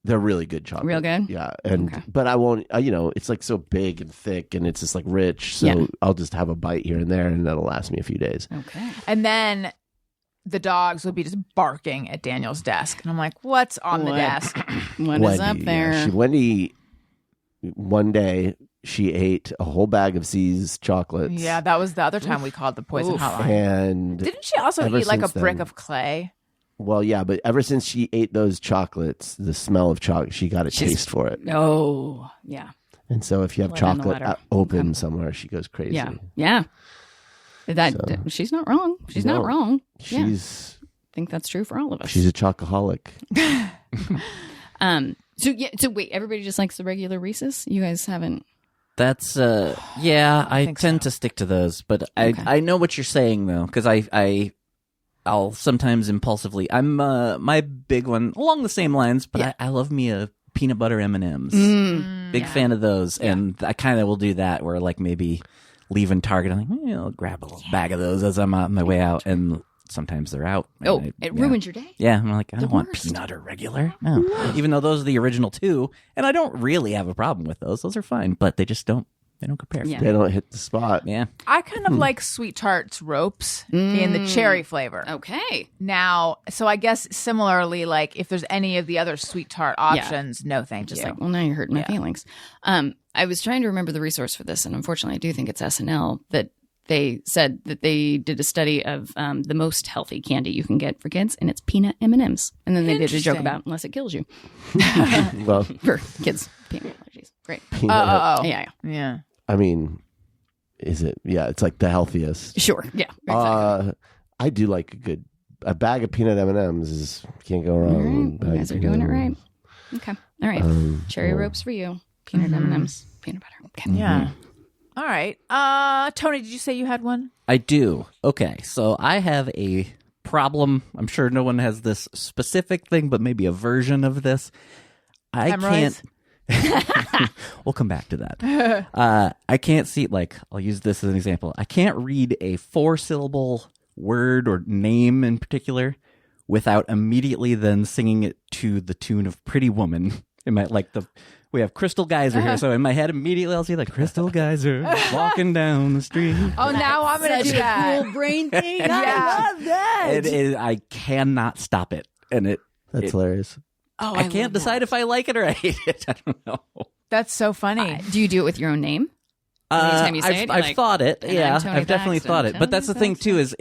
they're really good chocolate. Real good? Yeah, and Okay. but I won't. It's like so big and thick, and it's just like rich. So Yeah. I'll just have a bite here and there, and that'll last me a few days. Okay. And then the dogs would be just barking at Daniel's desk, and I'm like, "What's on the What? desk?" What is up Wendy, there? yeah, Wendy, one day she ate a whole bag of C's chocolates. Yeah, that was the other time we called the poison hotline. and Didn't she also ever eat like a since brick then- of clay? well, yeah, but ever since she ate those chocolates, the smell of chocolate, she got a taste for it. Oh, yeah. And so if you have Blood on the chocolate letter. open somewhere, she goes crazy. Yeah. Yeah. She's not wrong. She's not No. wrong. Yeah. She's I think that's true for all of us. she's a chocoholic. So wait, everybody just likes the regular Reese's? You guys haven't That's yeah, I think tend so. to stick to those, but Okay. I know what you're saying though, because I'll sometimes impulsively. I'm my big one along the same lines, but Yeah. I love me a peanut butter M&Ms. Mm. Big fan of those, and I kind of will do that where like maybe leaving Target, I'm like, I'll grab a little bag of those as I'm on my way out, and sometimes they're out. Oh, And it ruins your day. Yeah, I'm like, I don't want worst. peanut or regular. No. Even though those are the original two, and I don't really have a problem with those. Those are fine, but they just don't compare. Yeah. They don't hit the spot. Yeah. I kind of like Sweet Tarts ropes in the cherry flavor. Okay. Now, so I guess similarly, like if there's any of the other Sweet Tart options, no thank Just you. like, well, now you're hurting my feelings. I was trying to remember the resource for this, and unfortunately, I do think it's SNL that they said that they did a study of the most healthy candy you can get for kids, and it's peanut M&Ms. And then they did a joke Interesting. about unless it kills you Well, for kids. Peanut allergies. Great. peanut. Yeah. I mean, is it? Yeah, it's like the healthiest. Sure. Yeah. Exactly. I do like a bag of peanut M&Ms is can't go wrong. All right. You guys are doing it right. Okay. All right. Cherry ropes for you. Peanut M&Ms. Peanut butter. Okay. Yeah. All right. Tony, did you say you had one? I do. Okay, so I have a problem. I'm sure no one has this specific thing, but maybe a version of this. I Hemorrhoids? can't. We'll come back to that. I can't see, like, I'll use this as an example. I can't read a 4-syllable word or name in particular without immediately then singing it to the tune of Pretty Woman. We have Crystal Geyser here, so in my head immediately I'll see like Crystal Geyser walking down the street. Oh, now I'm going to do that. brain thing. Yeah. I love that. I cannot stop it, and That's hilarious. Oh, I can't decide if I like it or I hate it. I don't know. That's so funny. Do you do it with your own name? Anytime you say it, you're I've like, thought it. "And Yeah, I'm Tony I've definitely Baxton, thought it. But Tony that's the thing too. Is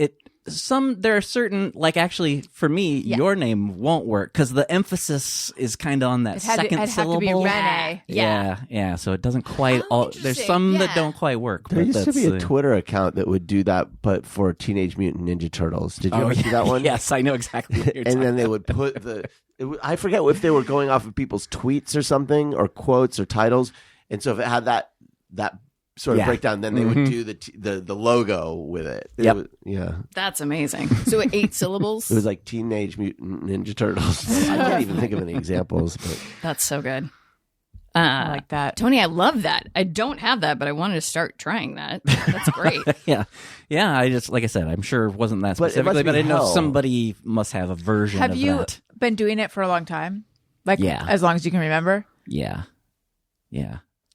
there are certain, like, actually for me, your name won't work because the emphasis is kind of on that second it'd syllable. have to be Renee. Yeah. So it doesn't quite. There's interesting. some that Yeah. don't quite work. There but used to be that's, a Twitter account that would do that, but for Teenage Mutant Ninja Turtles. Did you ever see that one? Yes, I know exactly what you're And talking then they would put I forget if they were going off of people's tweets or something, or quotes or titles. And so if it had that sort of Yeah. breakdown, then they would do the logo with it. Yep. Yeah. That's amazing. So 8 syllables. It was like Teenage Mutant Ninja Turtles. I can't even think of any examples. But That's so good. I like that. Tony, I love that. I don't have that, but I wanted to start trying that. That's great. Yeah. I just, like I said, I'm sure it wasn't that But it specifically, must but be I know hell. somebody must have a version Have of you that. been doing it for a long time? Like, Yeah. as long as you can remember? Yeah.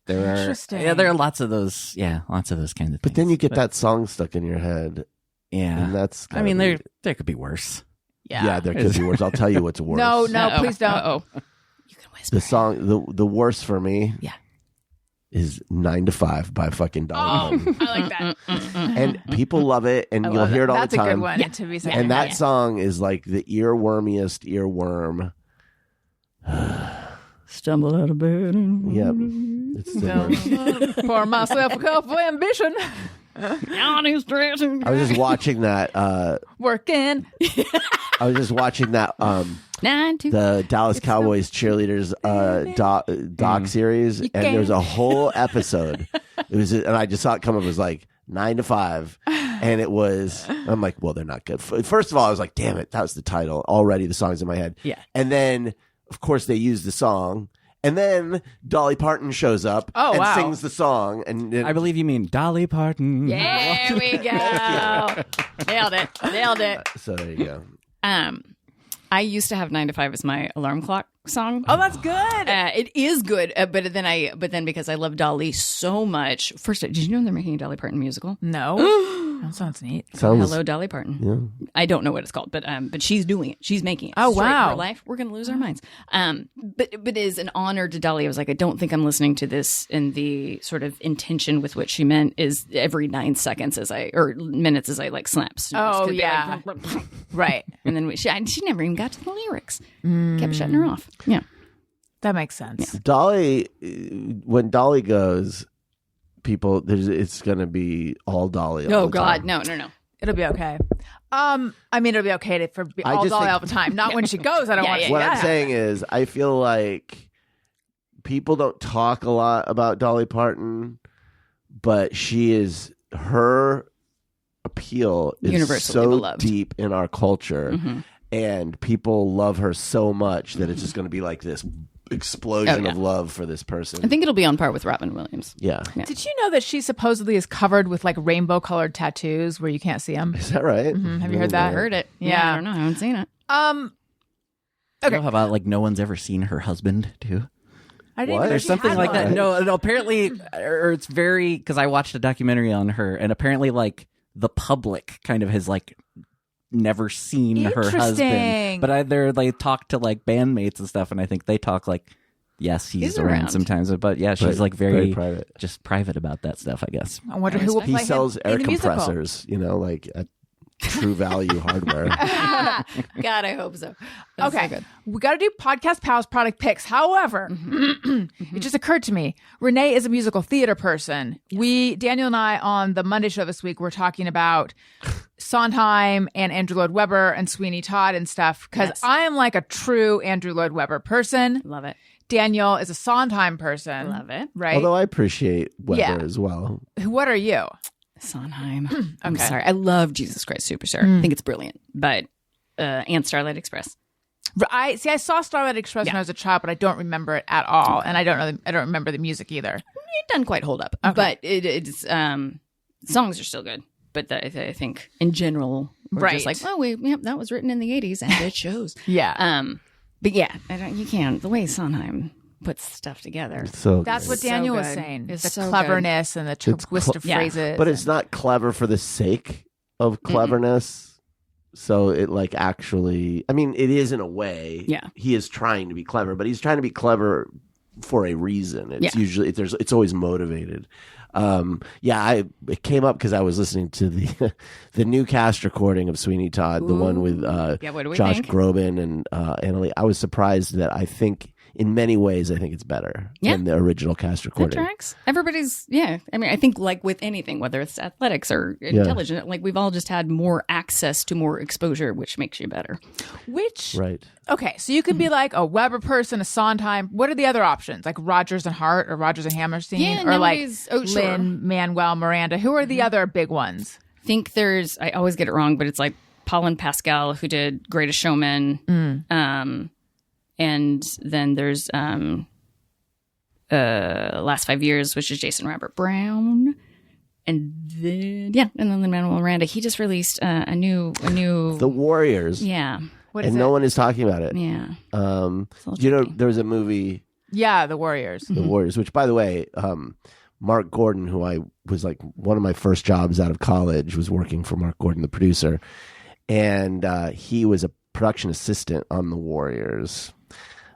There are Interesting. there are lots of those. Yeah, lots of those kinds of things. but then you get that song stuck in your head, Yeah. and that's. I mean, there could be worse. Yeah, there could be worse. I'll tell you what's worse. No, Uh-oh. please don't. Uh-oh. You can whisper. The song, the worst for me. Yeah. Is 9 to 5 by fucking Dolly Parton. I like that. And people love it, and you'll hear it all That's the a good time. one to be saying. And that song is like the earwormiest earworm. Stumble out of bed. Yep. It's the worst. Pour myself a cup of ambition. On his dressing. I was just watching that. Working. I was just watching that. 9 to The Dallas Cowboys cheerleaders doc series, and there was a whole episode. It was, and I just saw it come up. It was like 9 to 5, and it was. I'm like, well, they're not good. First of all, I was like, damn it, that was the title already. The song's in my head. Yeah. And then, of course, they use the song, and then Dolly Parton shows up and wow. sings the song, and I believe you mean Dolly Parton. There we go. Nailed it. so there you go. I used to have 9 to 5 as my alarm clock song. Oh, that's good. It is good, but then because I love Dolly so much. First, did you know they're making a Dolly Parton musical? No. That sounds neat. Sounds Hello, Dolly Parton. Yeah. I don't know what it's called, but she's doing it. She's making it. Oh, Straight wow. For life, we're gonna lose our minds. But it is an honor to Dolly. I was like, I don't think I'm listening to this in the sort of intention with which she meant is every 9 seconds minutes as I like slap snooze. Oh, 'Cause they're yeah. like, Right. and then she never even got to the lyrics. Kept shutting her off. Yeah. That makes sense. Dolly, when Dolly goes, people, it's going to be all Dolly. All Oh the God, time. no. It'll be okay. I mean, it'll be okay for I all just Dolly think- all the time. Not when she goes. I don't Yeah, want yeah, to. What I'm saying is, I feel like people don't talk a lot about Dolly Parton, but her appeal is Universally so beloved. deep in our culture, and people love her so much that it's just going to be like this explosion Oh, yeah. of love for this person. I think it'll be on par with Robin Williams. Yeah. Did you know that she supposedly is covered with like rainbow colored tattoos where you can't see them? Is that right? Have you heard that? I heard it. Yeah. I don't know. I haven't seen it. Okay. How about like no one's ever seen her husband too? I didn't What? know There's she something had like that. one. No, apparently, or it's very because I watched a documentary on her, and apparently, like the public kind of has like never seen her Interesting. husband, but either they talk to like bandmates and stuff, and I think they talk like, yes, he's He's around around. sometimes, but yeah, she's But like very private. just private about that stuff, I guess. I wonder who will He play sells him air in the musical. compressors, like at True Value Hardware. God, I hope so. That's Okay, so good. we got to do Podcast Pals product picks. However, it just occurred to me, Renee is a musical theater person. Daniel and I, on the Monday show this week, were talking about Sondheim and Andrew Lloyd Webber and Sweeney Todd and stuff because Yes. I am like a true Andrew Lloyd Webber person. Love it. Daniel is a Sondheim person. Love it. Right? Although I appreciate Weber Yeah. as well. What are you? Sondheim. I'm Okay. sorry. I love Jesus Christ Superstar. I think it's brilliant. But and Starlight Express. I saw Starlight Express when Yeah. I was a child, but I don't remember it at all, and I don't remember the music either. It doesn't quite hold up, but it's songs are still good. But I think in general, we're just Right. like, that was written in the 80s and it shows. Yeah. But yeah, you can't. The way Sondheim puts stuff together. So That's what So Daniel was good. saying. It's The so cleverness and the twist of Yeah. phrases. But it's not clever for the sake of cleverness. So it like actually, I mean, it is in a way. Yeah. He is trying to be clever, but he's trying to be clever for a reason. It's Yeah. usually it's always motivated. It came up because I was listening to the the new cast recording of Sweeney Todd, the one with Yeah, what do we Josh think? Groban and Annalie. I was surprised that I think in many ways I think it's better Yeah. than the original cast That recording. tracks. Everybody's, yeah. I mean, I think like with anything, whether it's athletics or intelligent, like we've all just had more access to more exposure, which makes you better. Which Right. okay, so you could be like a Weber person, a Sondheim. What are the other options? Like Rodgers and Hart or Rodgers and Hammerstein, Yeah, or like nowadays- oh, sure. Lin Manuel Miranda. Who are the other big ones? Think there's, I always get it wrong, but it's like Paul and Pascal who did Greatest Showman. And then there's Last 5 Years, which is Jason Robert Brown. And then Lin-Manuel Miranda. He just released a new The Warriors. yeah. What is And it? no one is talking about it. Yeah. You know, tricky. there was a movie, Yeah, the Warriors. The Warriors, which, by the way, Mark Gordon, who I was like one of my first jobs out of college, was working for Mark Gordon, the producer, and he was a production assistant on The Warriors.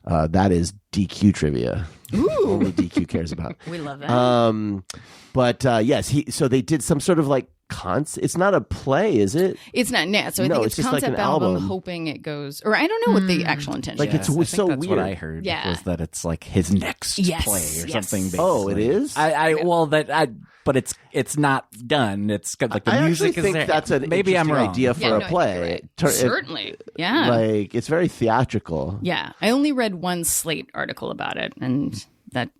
That is DQ trivia. Only DQ cares about. We love that. But yes, so they did some sort of like it's not a play, is it? It's not net, so I No, think it's it's just like concept an album, album. hoping it goes. Or I don't know what the actual intention Like, is. it's I think so that's weird. what I heard. Yeah. Was that it's like his next Yes, play or yes. something? Basically. Oh, it is? But it's not done. It's got, like the I music actually think is there. that's an maybe I'm interesting wrong. idea for Yeah, a no, I think play. you're right. If- Certainly. Yeah. Like it's very theatrical. Yeah, I only read one Slate article about it, and that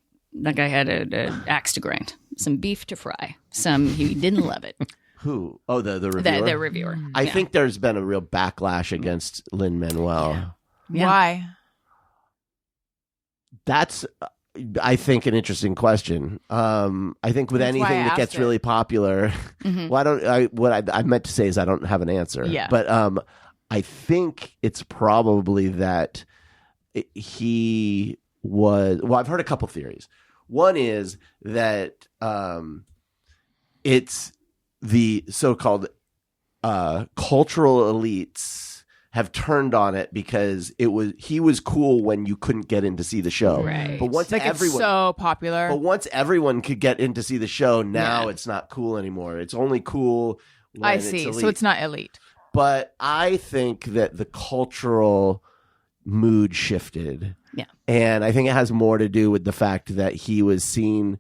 guy had an axe to grind, some beef to fry. He didn't love it. Who? Oh, the reviewer. The reviewer. I Yeah. think there's been a real backlash against Lin Manuel. Yeah. Why? That's, I think, an interesting question. I think with That's why I anything that gets asked it. really popular, well, what I meant to say is I don't have an answer. Yeah. But I think it's probably that he was. Well, I've heard a couple theories. One is that it's the so-called cultural elites have turned on it because he was cool when you couldn't get in to see the show. Right. But once Like everyone it's so popular. but once everyone could get in to see the show, now Yeah. it's not cool anymore. It's only cool when I it's see. elite. So it's not elite. But I think that the cultural mood shifted. Yeah. And I think it has more to do with the fact that he was seen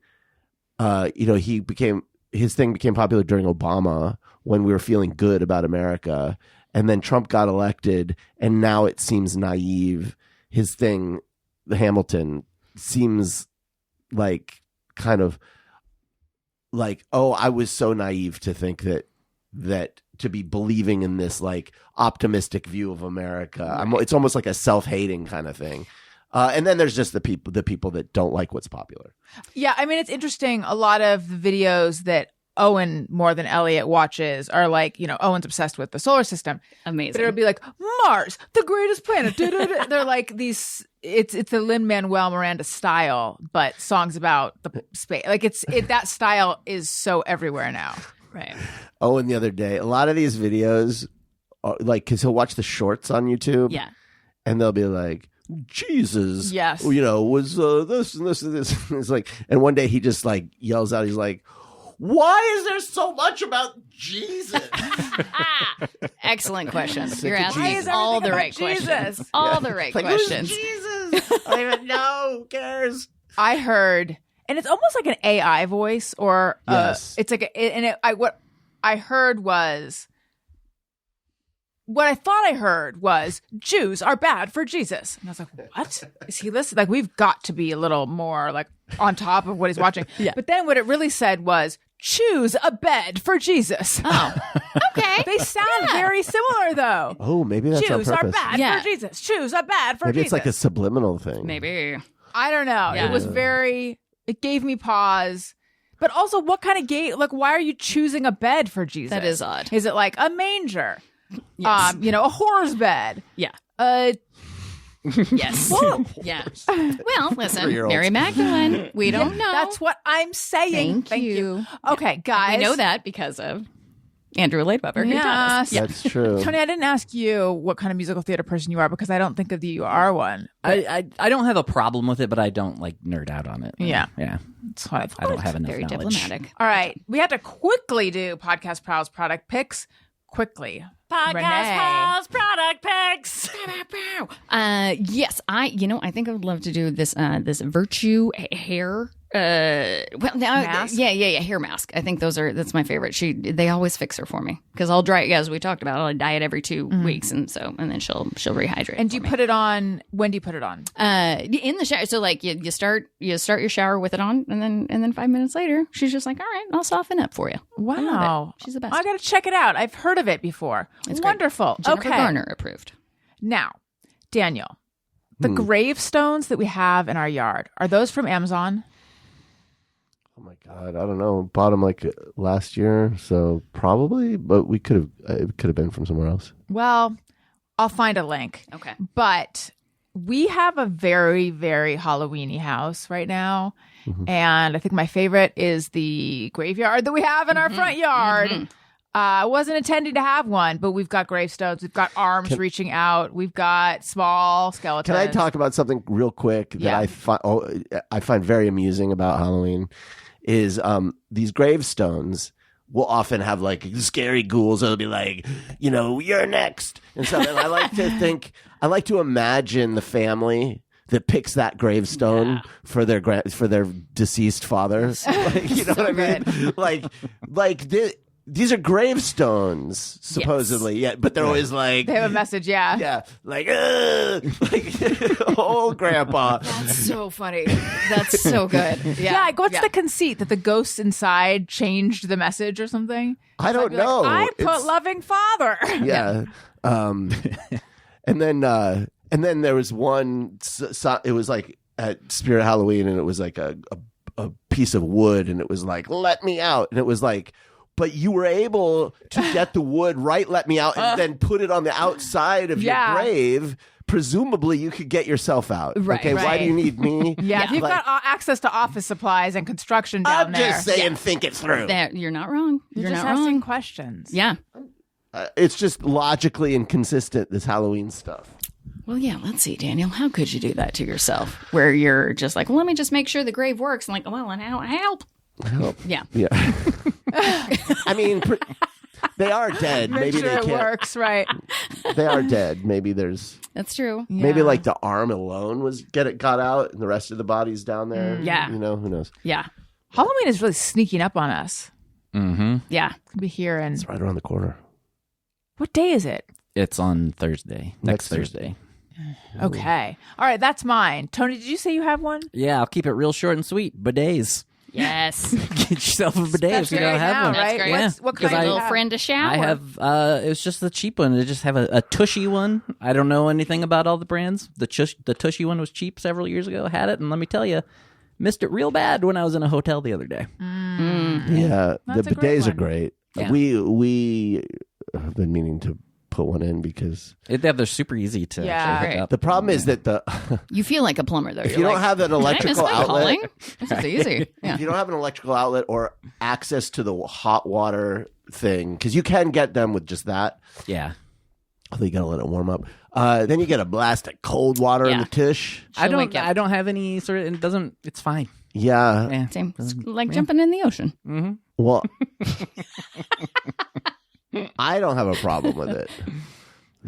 his thing became popular during Obama when we were feeling good about America. And then Trump got elected, and now it seems naive. His thing, the Hamilton, seems like kind of like, oh, I was so naive to think that to be believing in this like optimistic view of America. It's almost like a self-hating kind of thing. And then there's just the people that don't like what's popular. Yeah, I mean, it's interesting. A lot of the videos that Owen more than Elliot watches are like, Owen's obsessed with the solar system. Amazing. But it'll be like, Mars, the greatest planet. They're like these, it's the Lin-Manuel Miranda style, but songs about the space. Like that style is so everywhere now. Right. Owen the other day, a lot of these videos, are, like, because he'll watch the shorts on YouTube. Yeah. And they'll be like, Jesus, Yes. Was this and this and this. It's like, and one day he just like yells out, he's like, why is there so much about Jesus? Excellent question. You're of asking Jesus. all the Everything right about Jesus. questions. All the right Like, questions. who's Jesus? I don't even know. Who cares? I heard, and it's almost like an AI voice, or Yes. it's like, what I heard was, what I thought I heard was Jews are bad for Jesus, and I was like, what is he listening? Like, we've got to be a little more like on top of what he's watching. Yeah. But then what it really said was, choose a bed for Jesus. Oh, okay. They sound very similar though. Oh, maybe that's Jews on are purpose. bad Yeah. for Jesus. Choose a bed for Maybe Jesus. it's like a subliminal thing. Maybe. I don't know. Yeah. It was it gave me pause. But also, what kind of gay, like, why are you choosing a bed for Jesus? That is odd. Is it like a manger? Yes. A horse bed? Yeah. Yes. Yeah. Well, listen, 3-year-olds. Mary Magdalene. We don't know. That's what I'm saying. Thank you. Okay, guys. We know that because of Andrew Lloyd Webber, who taught us. Yes. That's true. Tony, I didn't ask you what kind of musical theater person you are because I don't think of you are one. I don't have a problem with it, but I don't like nerd out on it. Yeah. Yeah. That's what I thought. I don't have enough Very knowledge. diplomatic. All right. We have to quickly do Podcast Pals product picks. Quickly. Renee. product picks. Yes, I think I would love to do this this Virtue hair Mask? hair mask. I think that's my favorite. They always fix her for me because I'll dry, as we talked about, I'll dye it every 2 weeks, and then she'll rehydrate. And do you put it on? When do you put it on? In the shower. So like you start your shower with it on, and then 5 minutes later, she's just like, all right, I'll soften up for you. I love Wow. it. She's the best. I got to check it out. I've heard of it before. It's great. Wonderful. Jennifer Okay. Garner approved. Now, Daniel, the gravestones that we have in our yard, are those from Amazon? Oh my God, I don't know. Bought them like last year, so probably, but it could have been from somewhere else. Well, I'll find a link. Okay. But we have a very, very Halloween-y house right now. And I think my favorite is the graveyard that we have in our front yard. I wasn't intending to have one, but we've got gravestones. We've got arms reaching out. We've got small skeletons. Can I talk about something real quick that Yeah. I find very amusing about Halloween? Is these gravestones will often have like scary ghouls. It'll be like, you're next and stuff. And I like to imagine the family that picks that gravestone for their deceased father. Like, you know what I mean? These are gravestones supposedly, but they're always like, They have a message, yeah. yeah, like old grandpa. That's so funny. That's so good. Yeah. Yeah, like, what's the conceit that the ghosts inside changed the message or something? I don't I'd be like, know. I put It's- loving father. Yeah. And then there was one. It was like at Spirit Halloween, and it was like a piece of wood, and it was like, "Let me out," and it was like. But you were able to get the wood right, let me out, and then put it on the outside of your grave. Presumably, you could get yourself out. Right, okay, why right. do you need me? Yeah, if you've Like, got access to office supplies and construction down I'm there. just saying, think it through. You're not wrong. You're just not asking wrong. questions. Yeah. It's just logically inconsistent, this Halloween stuff. Well, yeah, let's see, Daniel. How could you do that to yourself? Where you're just like, well, let me just make sure the grave works. And like, well, and how help? Yeah. Yeah. I mean, they are dead. Make Maybe sure they it can't. works, right? They are dead. Maybe there's. That's true. Maybe Yeah. like the arm alone got out, and the rest of the body's down there. Yeah. who knows? Yeah. Halloween is really sneaking up on us. Mm-hmm. Yeah. It's gonna be here, and It's right around the corner. what day is it? It's on Thursday. Next Next Thursday. Okay, all right, that's mine. Tony, did you say you have one? Yeah, I'll keep it real short and sweet. Bidets. Yes. Get yourself a bidet if you Especially don't right have now, one. That's right? great. Yeah. What Because kind My do you little have? friend to shower. I have it was just the cheap one. I just have a Tushy one. I don't know anything about all the brands. The Tushy one was cheap several years ago. Had it, and let me tell you, missed it real bad when I was in a hotel the other day. Yeah, That's the a great bidets are one. great. Yeah. We have been meaning to put one in because They're super easy to Yeah. actually hook Great. up. the problem is that You feel like a plumber, though. if you don't have an electrical outlet, This is easy. Yeah. if you don't have an electrical outlet or access to the hot water thing, because you can get them with just that. Yeah. Although you gotta let it warm up. Then you get a blast of cold water in Yeah. the tish. She'll wake you up. I don't have any sort of. It doesn't. It's fine. Yeah. Yeah. Same. It's like jumping in the ocean. Well, I don't have a problem with it.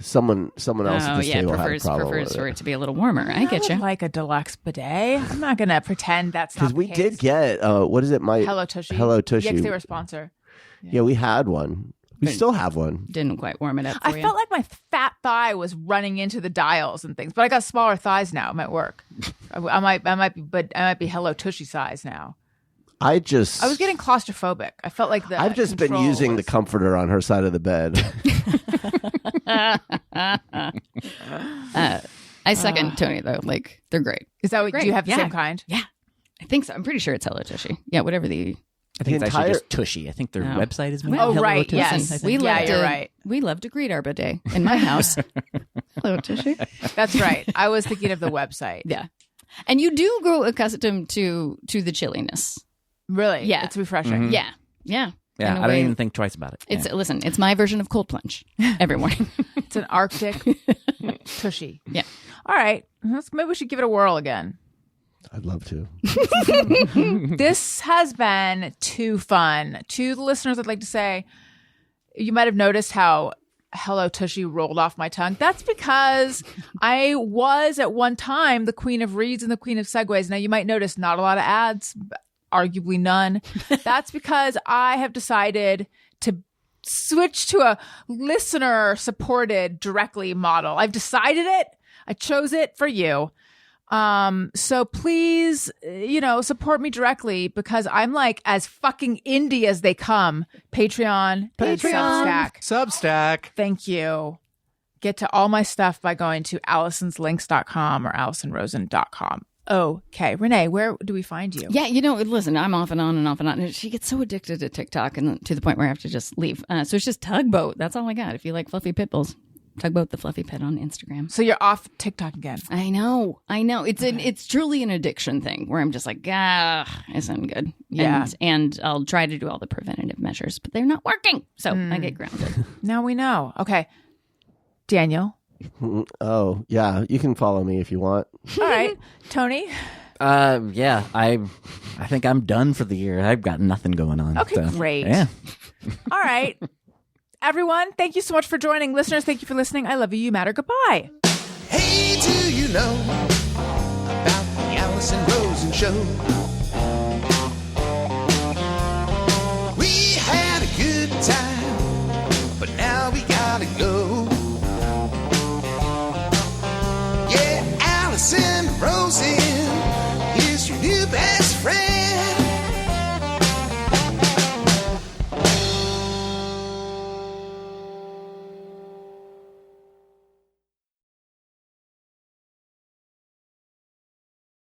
Someone else at the table had a problem prefers with for it. it to be a little warmer. I get you. Like a deluxe bidet. I'm not going to pretend that's not Because we the did case. get what is it? My Hello Tushy. Hello Tushy. Yeah, 'cause they were a sponsor. Yeah, we had one. We still have one. Didn't quite warm it up for I you. felt like my fat thigh was running into the dials and things, but I got smaller thighs now. It might work. I might be Hello Tushy size now. I was getting claustrophobic. I felt like the I've just been control using the was- comforter on her side of the bed. I second Tony, though. Like, they're great. Is that what Great. do you have the Yeah. same kind? Yeah. I think so. I'm pretty sure it's Hello Tushy. Yeah, whatever the... I think The it's actually entire- just Tushy. I think their No. website is maybe Oh, Hello right, Tushy, yes. I think. We Yeah, love you're to, right. We love to greet our bidet in my house. Hello, Tushy. That's right. I was thinking of the website. Yeah. And you do grow accustomed to the chilliness. Really? Yeah. It's refreshing. Yeah. Yeah. Yeah, In a I don't way- even think twice about it. It's Yeah. Listen, it's my version of cold plunge every morning. It's an Arctic Tushy. Yeah. All right. Maybe we should give it a whirl again. I'd love to. This has been too fun. To the listeners, I'd like to say, you might have noticed how Hello Tushy rolled off my tongue. That's because I was at one time the queen of reads and the queen of segues. Now you might notice not a lot of ads, arguably none. That's because I have decided to switch to a listener supported directly model. I've decided it. I chose it for you. So please, support me directly because I'm like as fucking indie as they come. Patreon. and Substack. Substack. Thank you. Get to all my stuff by going to Allison'sLinks.com or AllisonRosen.com. Okay. Renee, where do we find you? Yeah, listen, I'm off and on and off and on. And she gets so addicted to TikTok and to the point where I have to just leave. So it's just Tugboat. That's all I got. If you like fluffy pit bulls, Tugboat the Fluffy Pit on Instagram. So you're off TikTok again. I know. It's truly an addiction thing where I'm just like, isn't good. Yeah. And I'll try to do all the preventative measures, but they're not working. So I get grounded. Now we know. Okay. Daniel. Oh, yeah. You can follow me if you want. All right. Tony. Yeah, I think I'm done for the year. I've got nothing going on. Okay, so, great. Yeah. All right. Everyone, thank you so much for joining. Listeners, thank you for listening. I love you. You matter. Goodbye. Hey, do you know about the Allison Rosen show?